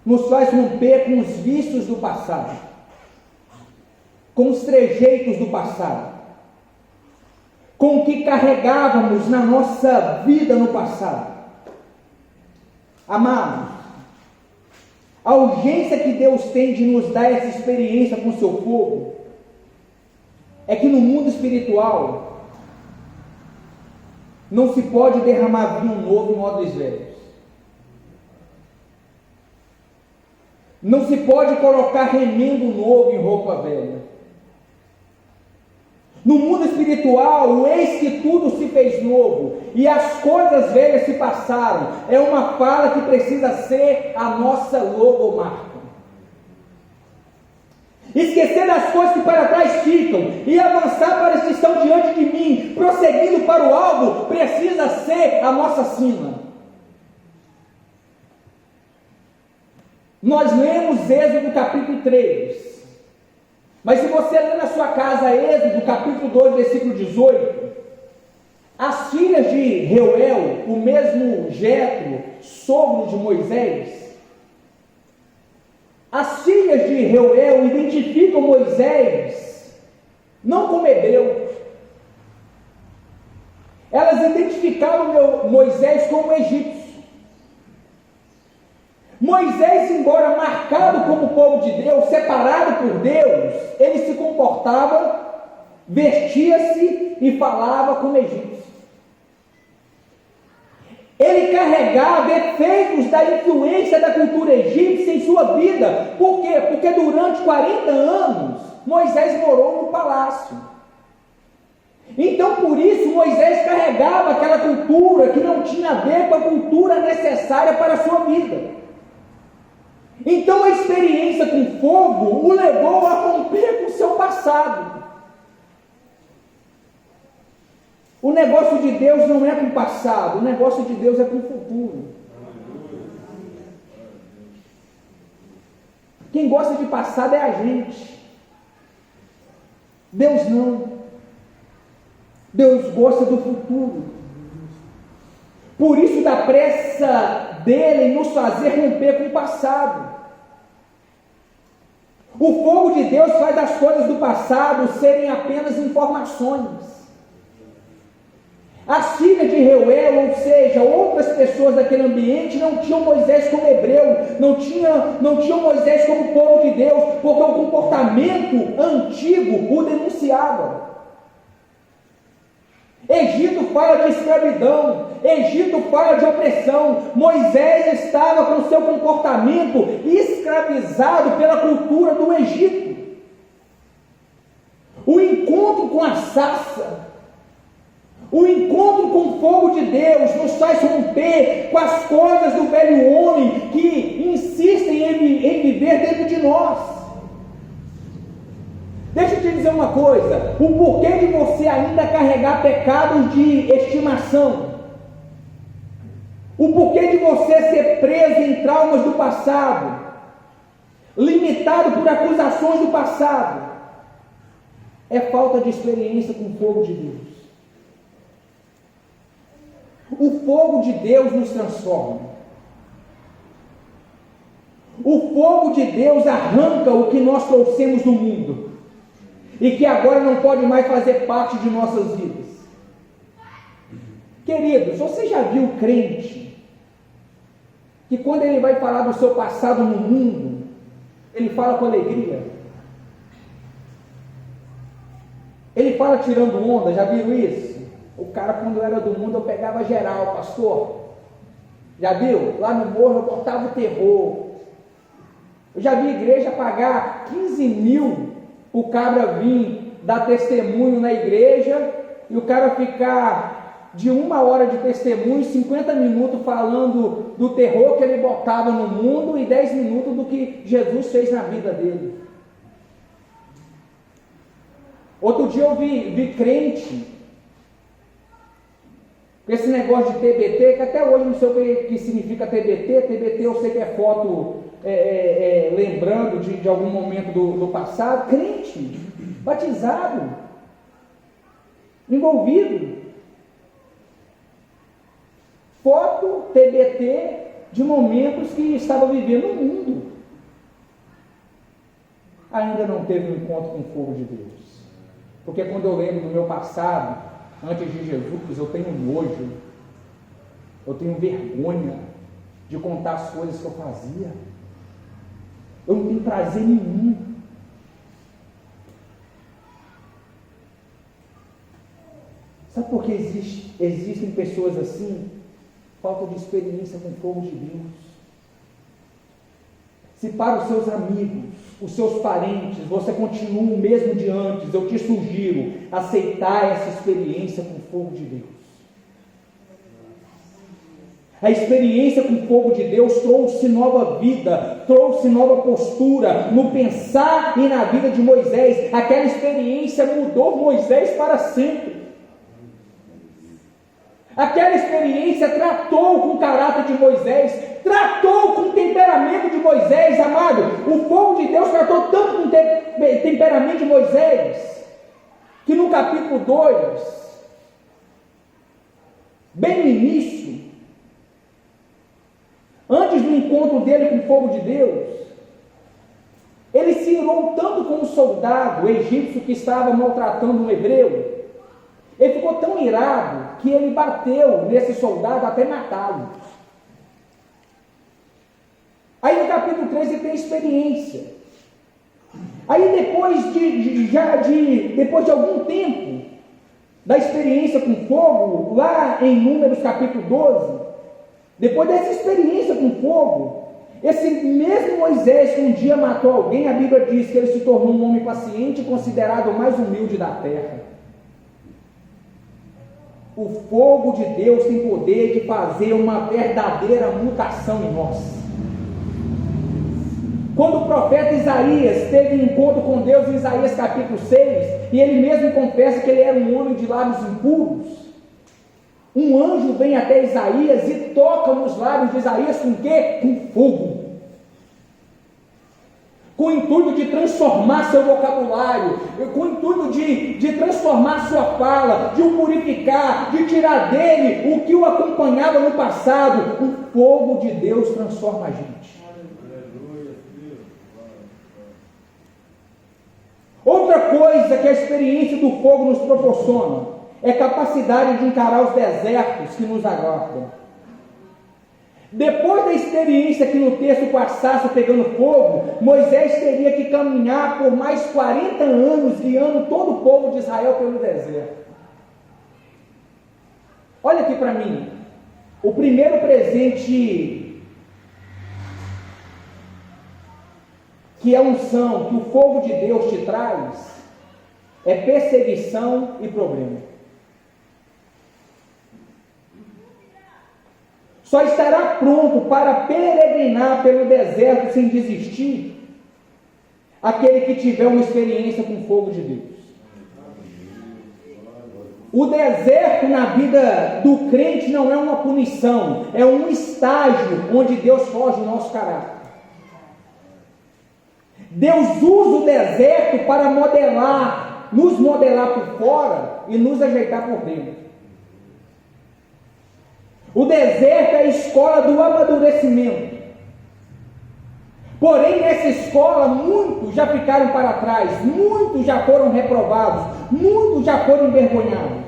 [SPEAKER 5] nos faz romper com os vícios do passado, com os trejeitos do passado, com o que carregávamos na nossa vida no passado. Amados, a urgência que Deus tem de nos dar essa experiência com o seu fogo é que no mundo espiritual não se pode derramar vinho novo em odres velhos. Não se pode colocar remendo novo em roupa velha. No mundo espiritual, eis que tudo se fez novo e as coisas velhas se passaram. É uma fala que precisa ser a nossa logomarca. Esquecer das coisas que para trás ficam e avançar para as que estão diante de mim, prosseguindo para o alvo, precisa ser a nossa sina. Nós lemos Êxodo capítulo 3, mas se você ler na sua casa Êxodo capítulo 2, versículo 18, as filhas de Reuel, o mesmo Jetro, sogro de Moisés, as filhas de Reuel identificam Moisés não como hebreu, elas identificavam Moisés como egípcio. Moisés, embora marcado como povo de Deus, separado por Deus, ele se comportava, vestia-se e falava como egípcio. Ele carregava efeitos da influência da cultura egípcia em sua vida. Por quê? Porque durante 40 anos, Moisés morou no palácio. Então, por isso, Moisés carregava aquela cultura que não tinha a ver com a cultura necessária para a sua vida. Então a experiência com fogo o levou a romper com o seu passado. O negócio de Deus não é com o passado, o negócio de Deus é com o futuro. Quem gosta de passado é a gente. Deus não. Deus gosta do futuro. Por isso da pressa dele em nos fazer romper com o passado. O fogo de Deus faz as coisas do passado serem apenas informações. As filhas de Reuel, ou seja, outras pessoas daquele ambiente, não tinham Moisés como hebreu, não tinham Moisés como povo de Deus, porque o comportamento antigo o denunciava. Egito fala de escravidão, Egito fala de opressão. Moisés estava com seu comportamento escravizado pela cultura do Egito. O encontro com a sarça, o encontro com o fogo de Deus nos faz romper com as coisas do velho homem que insistem em viver dentro de nós. Deixa eu te dizer uma coisa, o porquê de você ainda carregar pecados de estimação, o porquê de você ser preso em traumas do passado, limitado por acusações do passado, é falta de experiência com o fogo de Deus. O fogo de Deus nos transforma. O fogo de Deus arranca o que nós trouxemos do mundo e que agora não pode mais fazer parte de nossas vidas. Queridos, você já viu crente que quando ele vai falar do seu passado no mundo, ele fala com alegria. Ele fala tirando onda, já viram isso? O cara, quando era do mundo, eu pegava geral, pastor. Já viu? Lá no morro eu botava o terror. Eu já vi igreja pagar 15 mil o cabra vir dar testemunho na igreja e o cara ficar de 1 hora de testemunho, 50 minutos falando do terror que ele botava no mundo e 10 minutos do que Jesus fez na vida dele. Outro dia eu vi crente, esse negócio de TBT, que até hoje não sei o que significa TBT. TBT eu sei que é foto lembrando de algum momento do passado. Crente, batizado, envolvido. Foto TBT de momentos que estava vivendo no mundo. Ainda não teve um encontro com o fogo de Deus. Porque quando eu lembro do meu passado, antes de Jesus, eu tenho nojo, eu tenho vergonha de contar as coisas que eu fazia. Eu não tenho prazer nenhum. Sabe por que existem pessoas assim? Falta de experiência com o fogo de Deus. Se para os seus amigos, os seus parentes, você continua o mesmo de antes, eu te sugiro aceitar essa experiência com o fogo de Deus. A experiência com o fogo de Deus trouxe nova vida, trouxe nova postura no pensar e na vida de Moisés. Aquela experiência mudou Moisés para sempre. Aquela experiência tratou com o caráter de Moisés, tratou com o temperamento de Moisés, amado. O fogo de Deus tratou tanto com o temperamento de Moisés, que no capítulo 2, bem no início, antes do encontro dele com o fogo de Deus, ele se irou tanto com um soldado egípcio que estava maltratando um hebreu. Ele ficou tão irado que ele bateu nesse soldado até matá-lo. Aí no capítulo 3 ele tem experiência. Aí depois de algum tempo da experiência com fogo, lá em Números capítulo 12, depois dessa experiência com fogo, esse mesmo Moisés que um dia matou alguém, a Bíblia diz que ele se tornou um homem paciente e considerado o mais humilde da terra. O fogo de Deus tem poder de fazer uma verdadeira mutação em nós. Quando o profeta Isaías teve encontro com Deus em Isaías capítulo 6, e ele mesmo confessa que ele era um homem de lábios impuros, um anjo vem até Isaías e toca nos lábios de Isaías com o quê? Com fogo. Com o intuito de transformar seu vocabulário, com o intuito de transformar sua fala, de o purificar, de tirar dele o que o acompanhava no passado. O fogo de Deus transforma a gente. Outra coisa que a experiência do fogo nos proporciona é a capacidade de encarar os desertos que nos aguardam. Depois da experiência que no texto passasse pegando fogo, Moisés teria que caminhar por mais 40 anos guiando todo o povo de Israel pelo deserto. Olha aqui para mim, o primeiro presente que é unção, que o fogo de Deus te traz, é perseguição e problema. Só estará pronto para peregrinar pelo deserto sem desistir aquele que tiver uma experiência com o fogo de Deus. O deserto na vida do crente não é uma punição, é um estágio onde Deus forja o nosso caráter. Deus usa o deserto para nos modelar por fora e nos ajeitar por dentro. O deserto é a escola do amadurecimento. Porém, nessa escola, muitos já ficaram para trás, muitos já foram reprovados, muitos já foram envergonhados.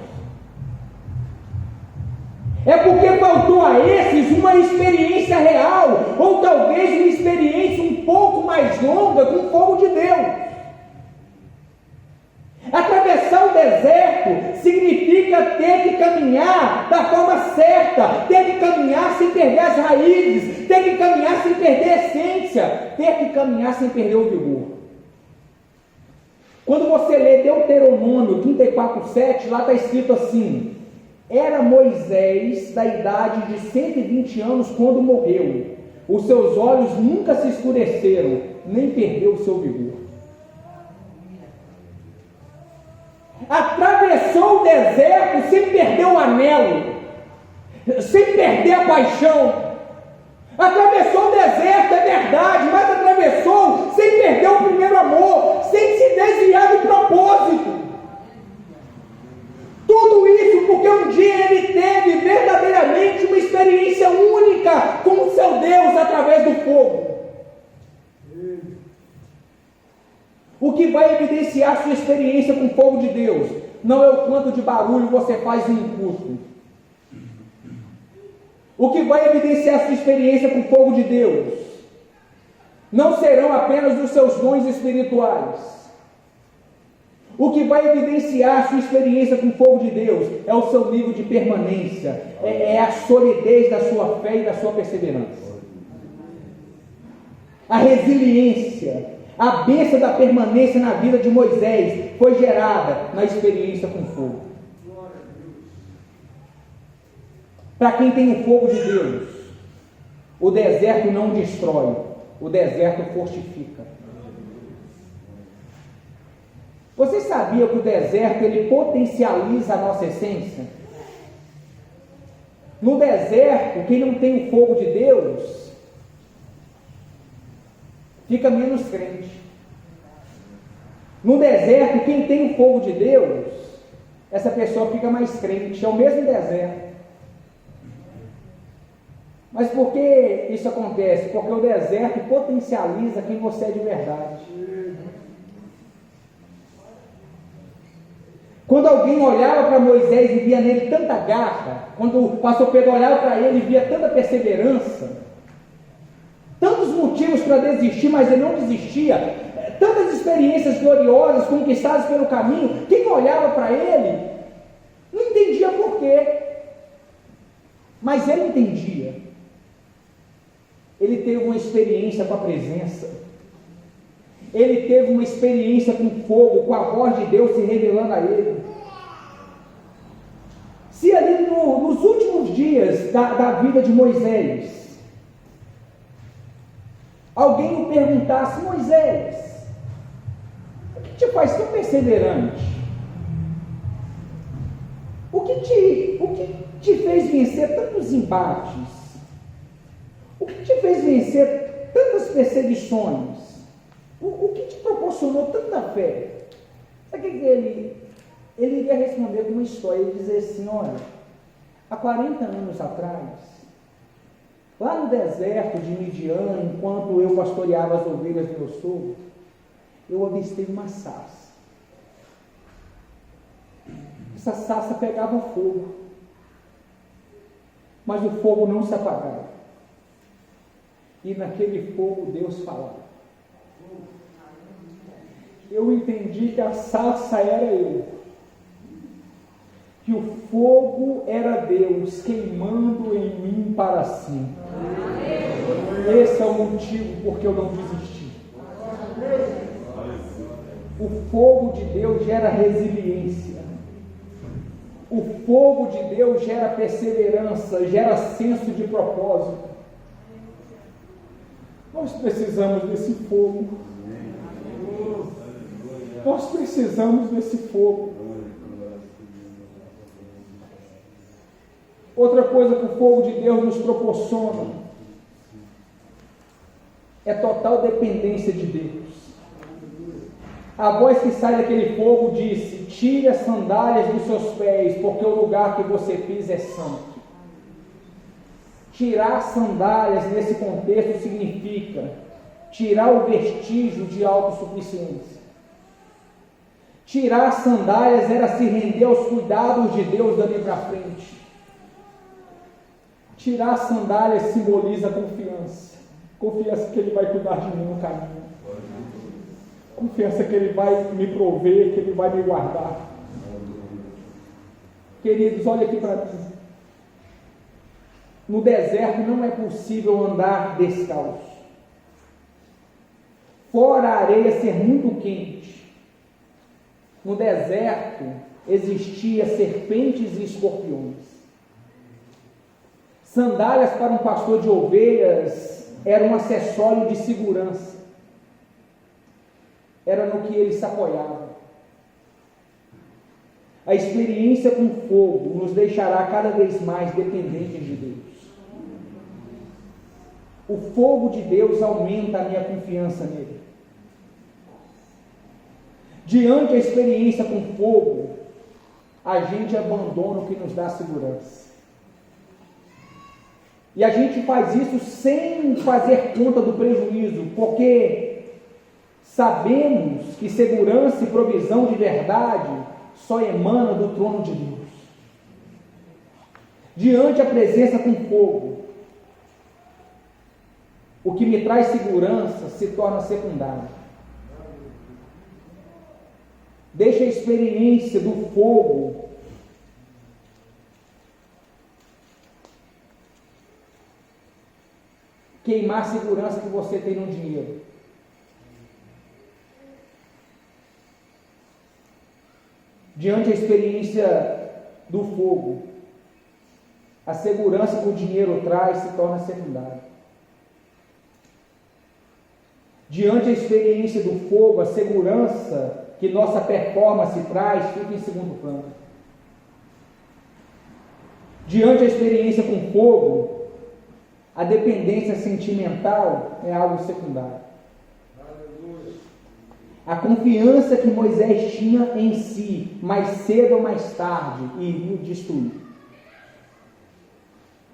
[SPEAKER 5] É porque faltou a esses uma experiência real, ou talvez uma experiência um pouco mais longa com o fogo de Deus. Atravessar o deserto significa ter que caminhar da forma certa, ter que caminhar sem perder as raízes, ter que caminhar sem perder a essência, ter que caminhar sem perder o vigor. Quando você lê Deuteronômio 34:7, lá está escrito assim: era Moisés da idade de 120 anos quando morreu, os seus olhos nunca se escureceram, nem perdeu o seu vigor. Atravessou o deserto sem perder o anelo, sem perder a paixão. Atravessou o deserto, é verdade, mas atravessou sem perder o primeiro amor, sem se desviar do propósito. Tudo isso porque um dia ele teve verdadeiramente uma experiência única com o seu Deus através do fogo. O que vai evidenciar sua experiência com o fogo de Deus não é o quanto de barulho você faz em um culto. O que vai evidenciar sua experiência com o fogo de Deus não serão apenas os seus dons espirituais. O que vai evidenciar sua experiência com o fogo de Deus é o seu nível de permanência, é a solidez da sua fé e da sua perseverança. A resiliência, a bênção da permanência na vida de Moisés foi gerada na experiência com fogo. Para quem tem o fogo de Deus, o deserto não destrói, o deserto fortifica. Você sabia que o deserto ele potencializa a nossa essência? No deserto, quem não tem o fogo de Deus fica menos crente. No deserto, quem tem o fogo de Deus, essa pessoa fica mais crente. É o mesmo deserto. Mas por que isso acontece? Porque o deserto potencializa quem você é de verdade. Quando alguém olhava para Moisés e via nele tanta garra, quando o pastor Pedro olhava para ele e via tanta perseverança, tantos motivos para desistir, mas ele não desistia, tantas experiências gloriosas conquistadas pelo caminho, quem olhava para ele não entendia por quê, mas ele entendia. Ele teve uma experiência com a presença, ele teve uma experiência com fogo, com a voz de Deus se revelando a ele. Se ali nos últimos dias da vida de Moisés, alguém o perguntasse: Moisés, o que te faz tão perseverante? O que te fez vencer tantos embates? O que te fez vencer tantas perseguições? O que te proporcionou tanta fé? Sabe o que ele iria responder com uma história? Ele dizer assim: olha, há 40 anos atrás, lá no deserto de Midian, enquanto eu pastoreava as ovelhas do meu sogro, eu avistei uma sarça. Essa sarça pegava fogo, mas o fogo não se apagava. E naquele fogo Deus falava. Eu entendi que a sarça era eu, que o fogo era Deus queimando em mim para sempre. Esse é o motivo porque eu não desisti. O fogo de Deus gera resiliência, o fogo de Deus gera perseverança, gera senso de propósito. Nós precisamos desse fogo. Nós precisamos desse fogo. Outra coisa que o fogo de Deus nos proporciona é total dependência de Deus. A voz que sai daquele fogo disse: tire as sandálias dos seus pés, porque o lugar que você pisa é santo. Tirar sandálias nesse contexto significa tirar o vestígio de autossuficiência. Tirar as sandálias era se render aos cuidados de Deus dali para frente. Tirar a sandália simboliza confiança. Confiança que Ele vai cuidar de mim no caminho. Confiança que Ele vai me prover, que Ele vai me guardar. Queridos, olha aqui para mim. No deserto não é possível andar descalço. Fora a areia ser muito quente, no deserto existia serpentes e escorpiões. Sandálias para um pastor de ovelhas era um acessório de segurança. Era no que ele se apoiava. A experiência com fogo nos deixará cada vez mais dependentes de Deus. O fogo de Deus aumenta a minha confiança nele. Diante da experiência com fogo, a gente abandona o que nos dá segurança. E a gente faz isso sem fazer conta do prejuízo, porque sabemos que segurança e provisão de verdade só emana do trono de Deus. Diante da presença com fogo, o que me traz segurança se torna secundário. Deixa a experiência do fogo queimar a segurança que você tem no dinheiro. Diante da experiência do fogo, a segurança que o dinheiro traz se torna secundária. Diante da experiência do fogo, a segurança que nossa performance traz fica em segundo plano. Diante da experiência com fogo, a dependência sentimental é algo secundário. A confiança que Moisés tinha em si, mais cedo ou mais tarde, iria o destruir.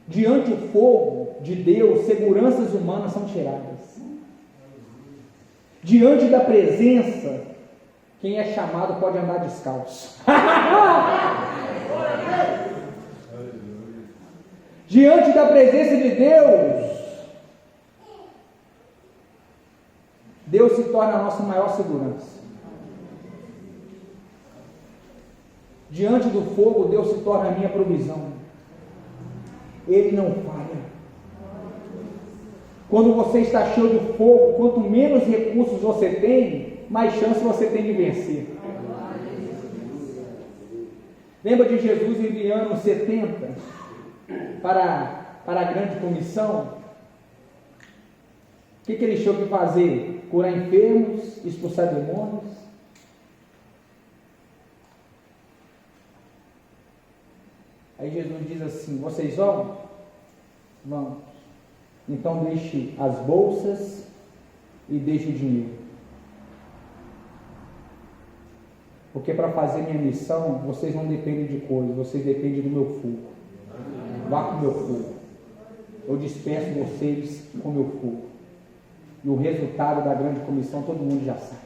[SPEAKER 5] Diante do fogo de Deus, seguranças humanas são tiradas. Diante da presença, quem é chamado pode andar descalço. Diante da presença de Deus, Deus se torna a nossa maior segurança. Diante do fogo, Deus se torna a minha provisão. Ele não falha. Quando você está cheio de fogo, quanto menos recursos você tem, mais chance você tem de vencer. Lembra de Jesus enviando 70 para a grande comissão? O que ele tinha que fazer? Curar enfermos, expulsar demônios. Aí Jesus diz assim: vocês vão? Vamos. Então deixe as bolsas e deixe o dinheiro. Porque para fazer minha missão, vocês não dependem de coisas, vocês dependem do meu fogo. Vá com o meu fogo. Eu despeço vocês com o meu fogo. E o resultado da grande comissão todo mundo já sabe.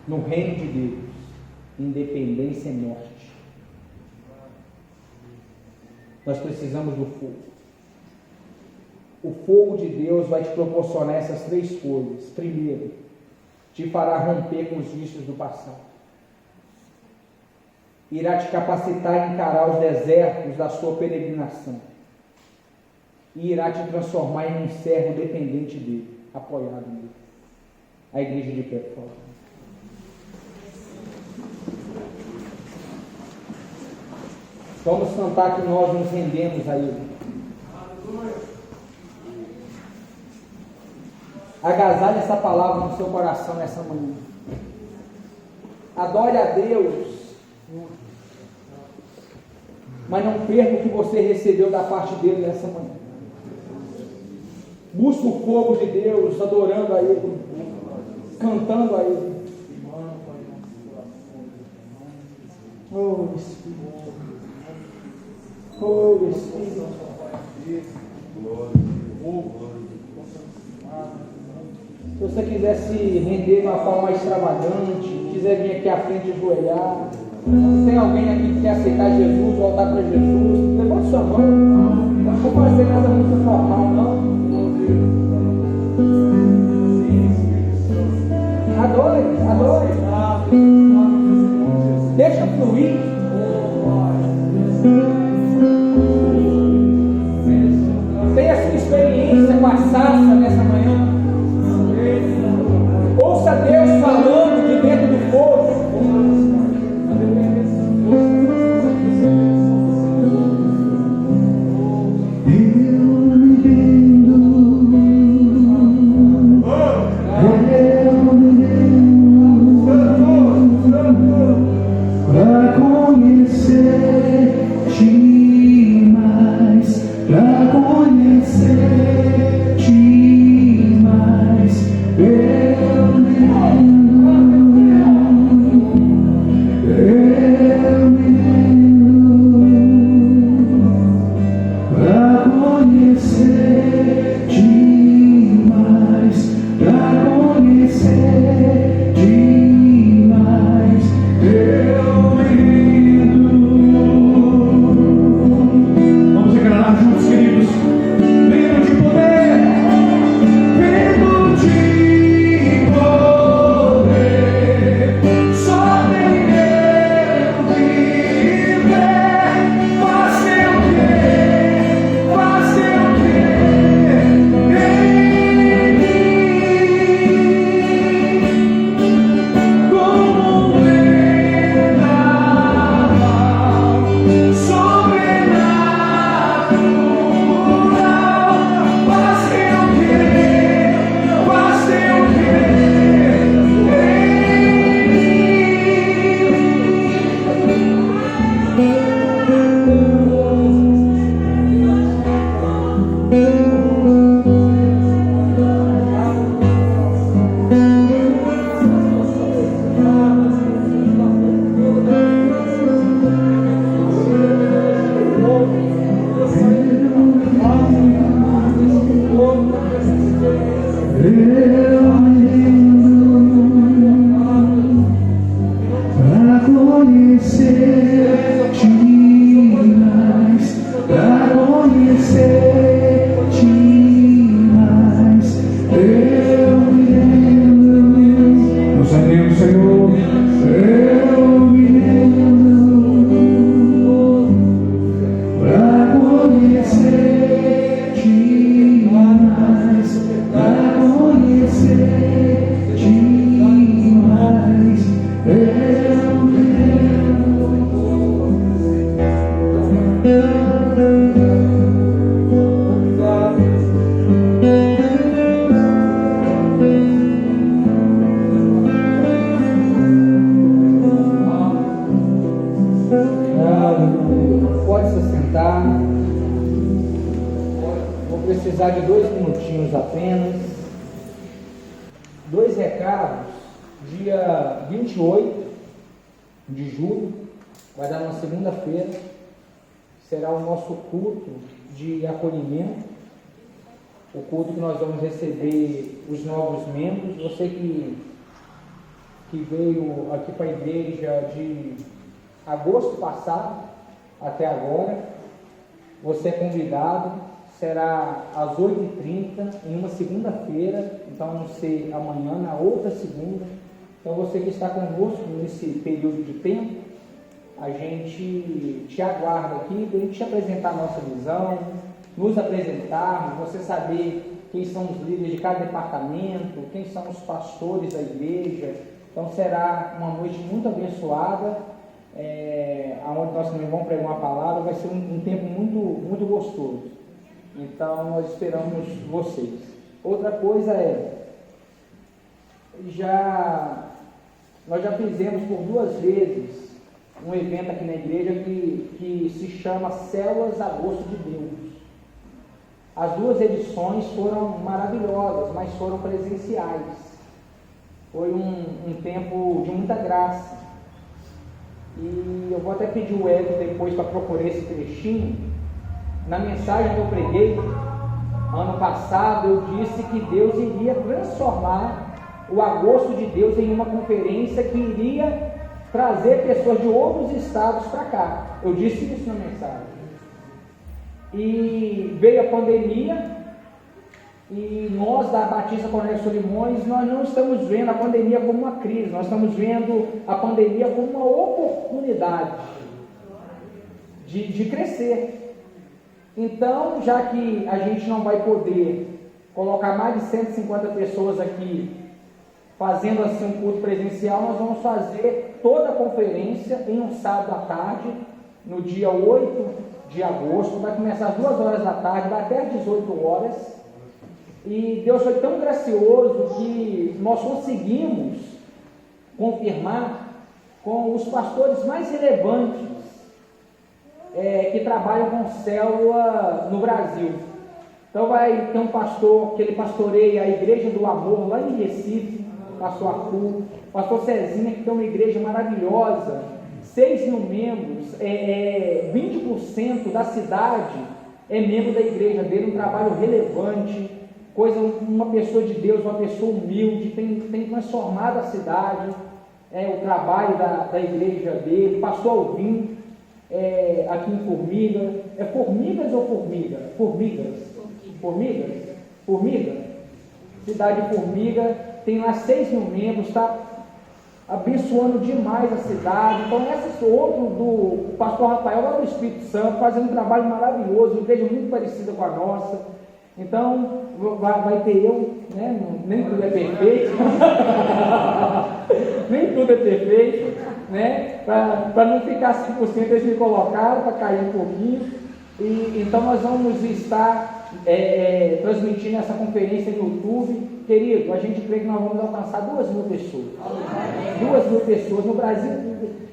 [SPEAKER 5] No reino de Deus, independência é morte. Nós precisamos do fogo. O fogo de Deus vai te proporcionar essas três coisas. Primeiro, te fará romper com os vícios do passado. Irá te capacitar a encarar os desertos da sua peregrinação. E irá te transformar em um servo dependente dele, apoiado nele. A igreja de pé fora. Vamos cantar que nós nos rendemos a Ele. Agasalhe essa palavra no seu coração nessa manhã. Adore a Deus, mas não perca o que você recebeu da parte dele nessa manhã. Busque o fogo de Deus, adorando a Ele, cantando a Ele. Oh Espírito, oh Espírito, se você quiser se render de uma forma mais extravagante, quiser vir aqui à frente e ajoelhar, Se tem alguém aqui que quer aceitar Jesus, voltar para Jesus, levante sua mão. Não vou fazer nada muito formal, não. Adore, adore. Deixa fluir. Tenha essa experiência com a sarça nessa manhã. Ouça Deus falando de dentro do fogo. Pode se sentar. Vou precisar de 2 minutinhos apenas. 2 recados. Dia 28 de julho, vai dar uma segunda-feira, será o nosso culto de acolhimento, o culto que nós vamos receber os novos membros. Você que veio aqui para a igreja de agosto passado até agora, você é convidado. Será às 8h30 em uma segunda-feira, então não ser amanhã, na outra segunda. Então você que está conosco nesse período de tempo, a gente te aguarda aqui para a gente te apresentar a nossa visão, nos apresentarmos, você saber quem são os líderes de cada departamento, quem são os pastores da igreja. Então será uma noite muito abençoada, onde nós também vamos pregar uma palavra. Vai ser um tempo muito, muito gostoso. Então nós esperamos vocês. Outra coisa nós já fizemos por 2 vezes um evento aqui na igreja que se chama Células a Gosto de Deus. As 2 edições foram maravilhosas, mas foram presenciais. Foi um tempo de muita graça. E eu vou até pedir o Hélio depois para procurar esse trechinho. Na mensagem que eu preguei ano passado, eu disse que Deus iria transformar o agosto de Deus em uma conferência que iria trazer pessoas de outros estados para cá. Eu disse isso na mensagem. E veio a pandemia, e nós da Batista Cornélio Solimões, nós não estamos vendo a pandemia como uma crise, nós estamos vendo a pandemia como uma oportunidade de crescer. Então, já que a gente não vai poder colocar mais de 150 pessoas aqui fazendo assim um culto presencial, nós vamos fazer toda a conferência em um sábado à tarde, no dia 8 de agosto, vai começar às 2 horas da tarde, vai até às 18 horas, e Deus foi tão gracioso que nós conseguimos confirmar com os pastores mais relevantes que trabalham com célula no Brasil. Então vai ter um pastor que ele pastoreia a Igreja do Amor lá em Recife, pastor Arthur, pastor Cezinha, que tem uma igreja maravilhosa, 6.000 membros, 20% da cidade é membro da igreja dele, um trabalho relevante, uma pessoa de Deus, uma pessoa humilde, tem transformado a cidade, o trabalho da igreja dele, pastor Alvim, aqui em Formiga, é Formigas ou Formiga? Formiga? Cidade de Formiga, tem lá 6.000 membros, está abençoando demais a cidade. Então, esse outro do pastor Rafael lá do Espírito Santo, fazendo um trabalho maravilhoso, uma igreja muito parecida com a nossa. Então, vai ter eu, né? Nem tudo é perfeito, nem tudo é perfeito, né? Para não ficar 100%, eles me colocaram para cair um pouquinho. E então nós vamos estar transmitindo essa conferência no YouTube. Querido, a gente crê que nós vamos alcançar 2.000 pessoas. 2.000 pessoas no Brasil.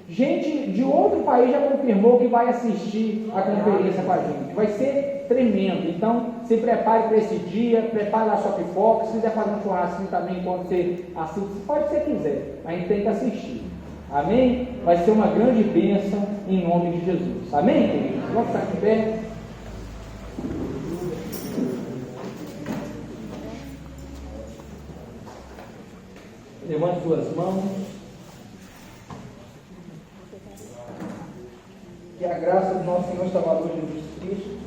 [SPEAKER 5] Gente de outro país já confirmou que vai assistir a conferência com a gente. Vai ser tremendo. Então, se prepare para esse dia, prepare a sua pipoca. Se quiser fazer um churrasquinho também enquanto você assiste, pode ser quiser. A gente tem que assistir. Amém? Vai ser uma grande bênção em nome de Jesus. Amém, queridos? Vamos estar de pé. Levante suas mãos. Que a graça do nosso Senhor e Salvador Jesus Cristo,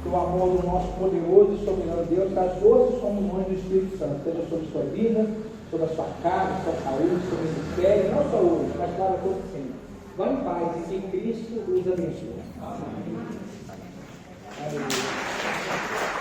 [SPEAKER 5] que o amor do nosso poderoso e soberano Deus, que as doces comunhões do Espírito Santo esteja sobre a sua vida, sobre a sua casa, sua saúde, sobre o ministério, não só hoje, mas para todo sempre. Vá em paz e que Cristo os abençoe. Amém. Aleluia.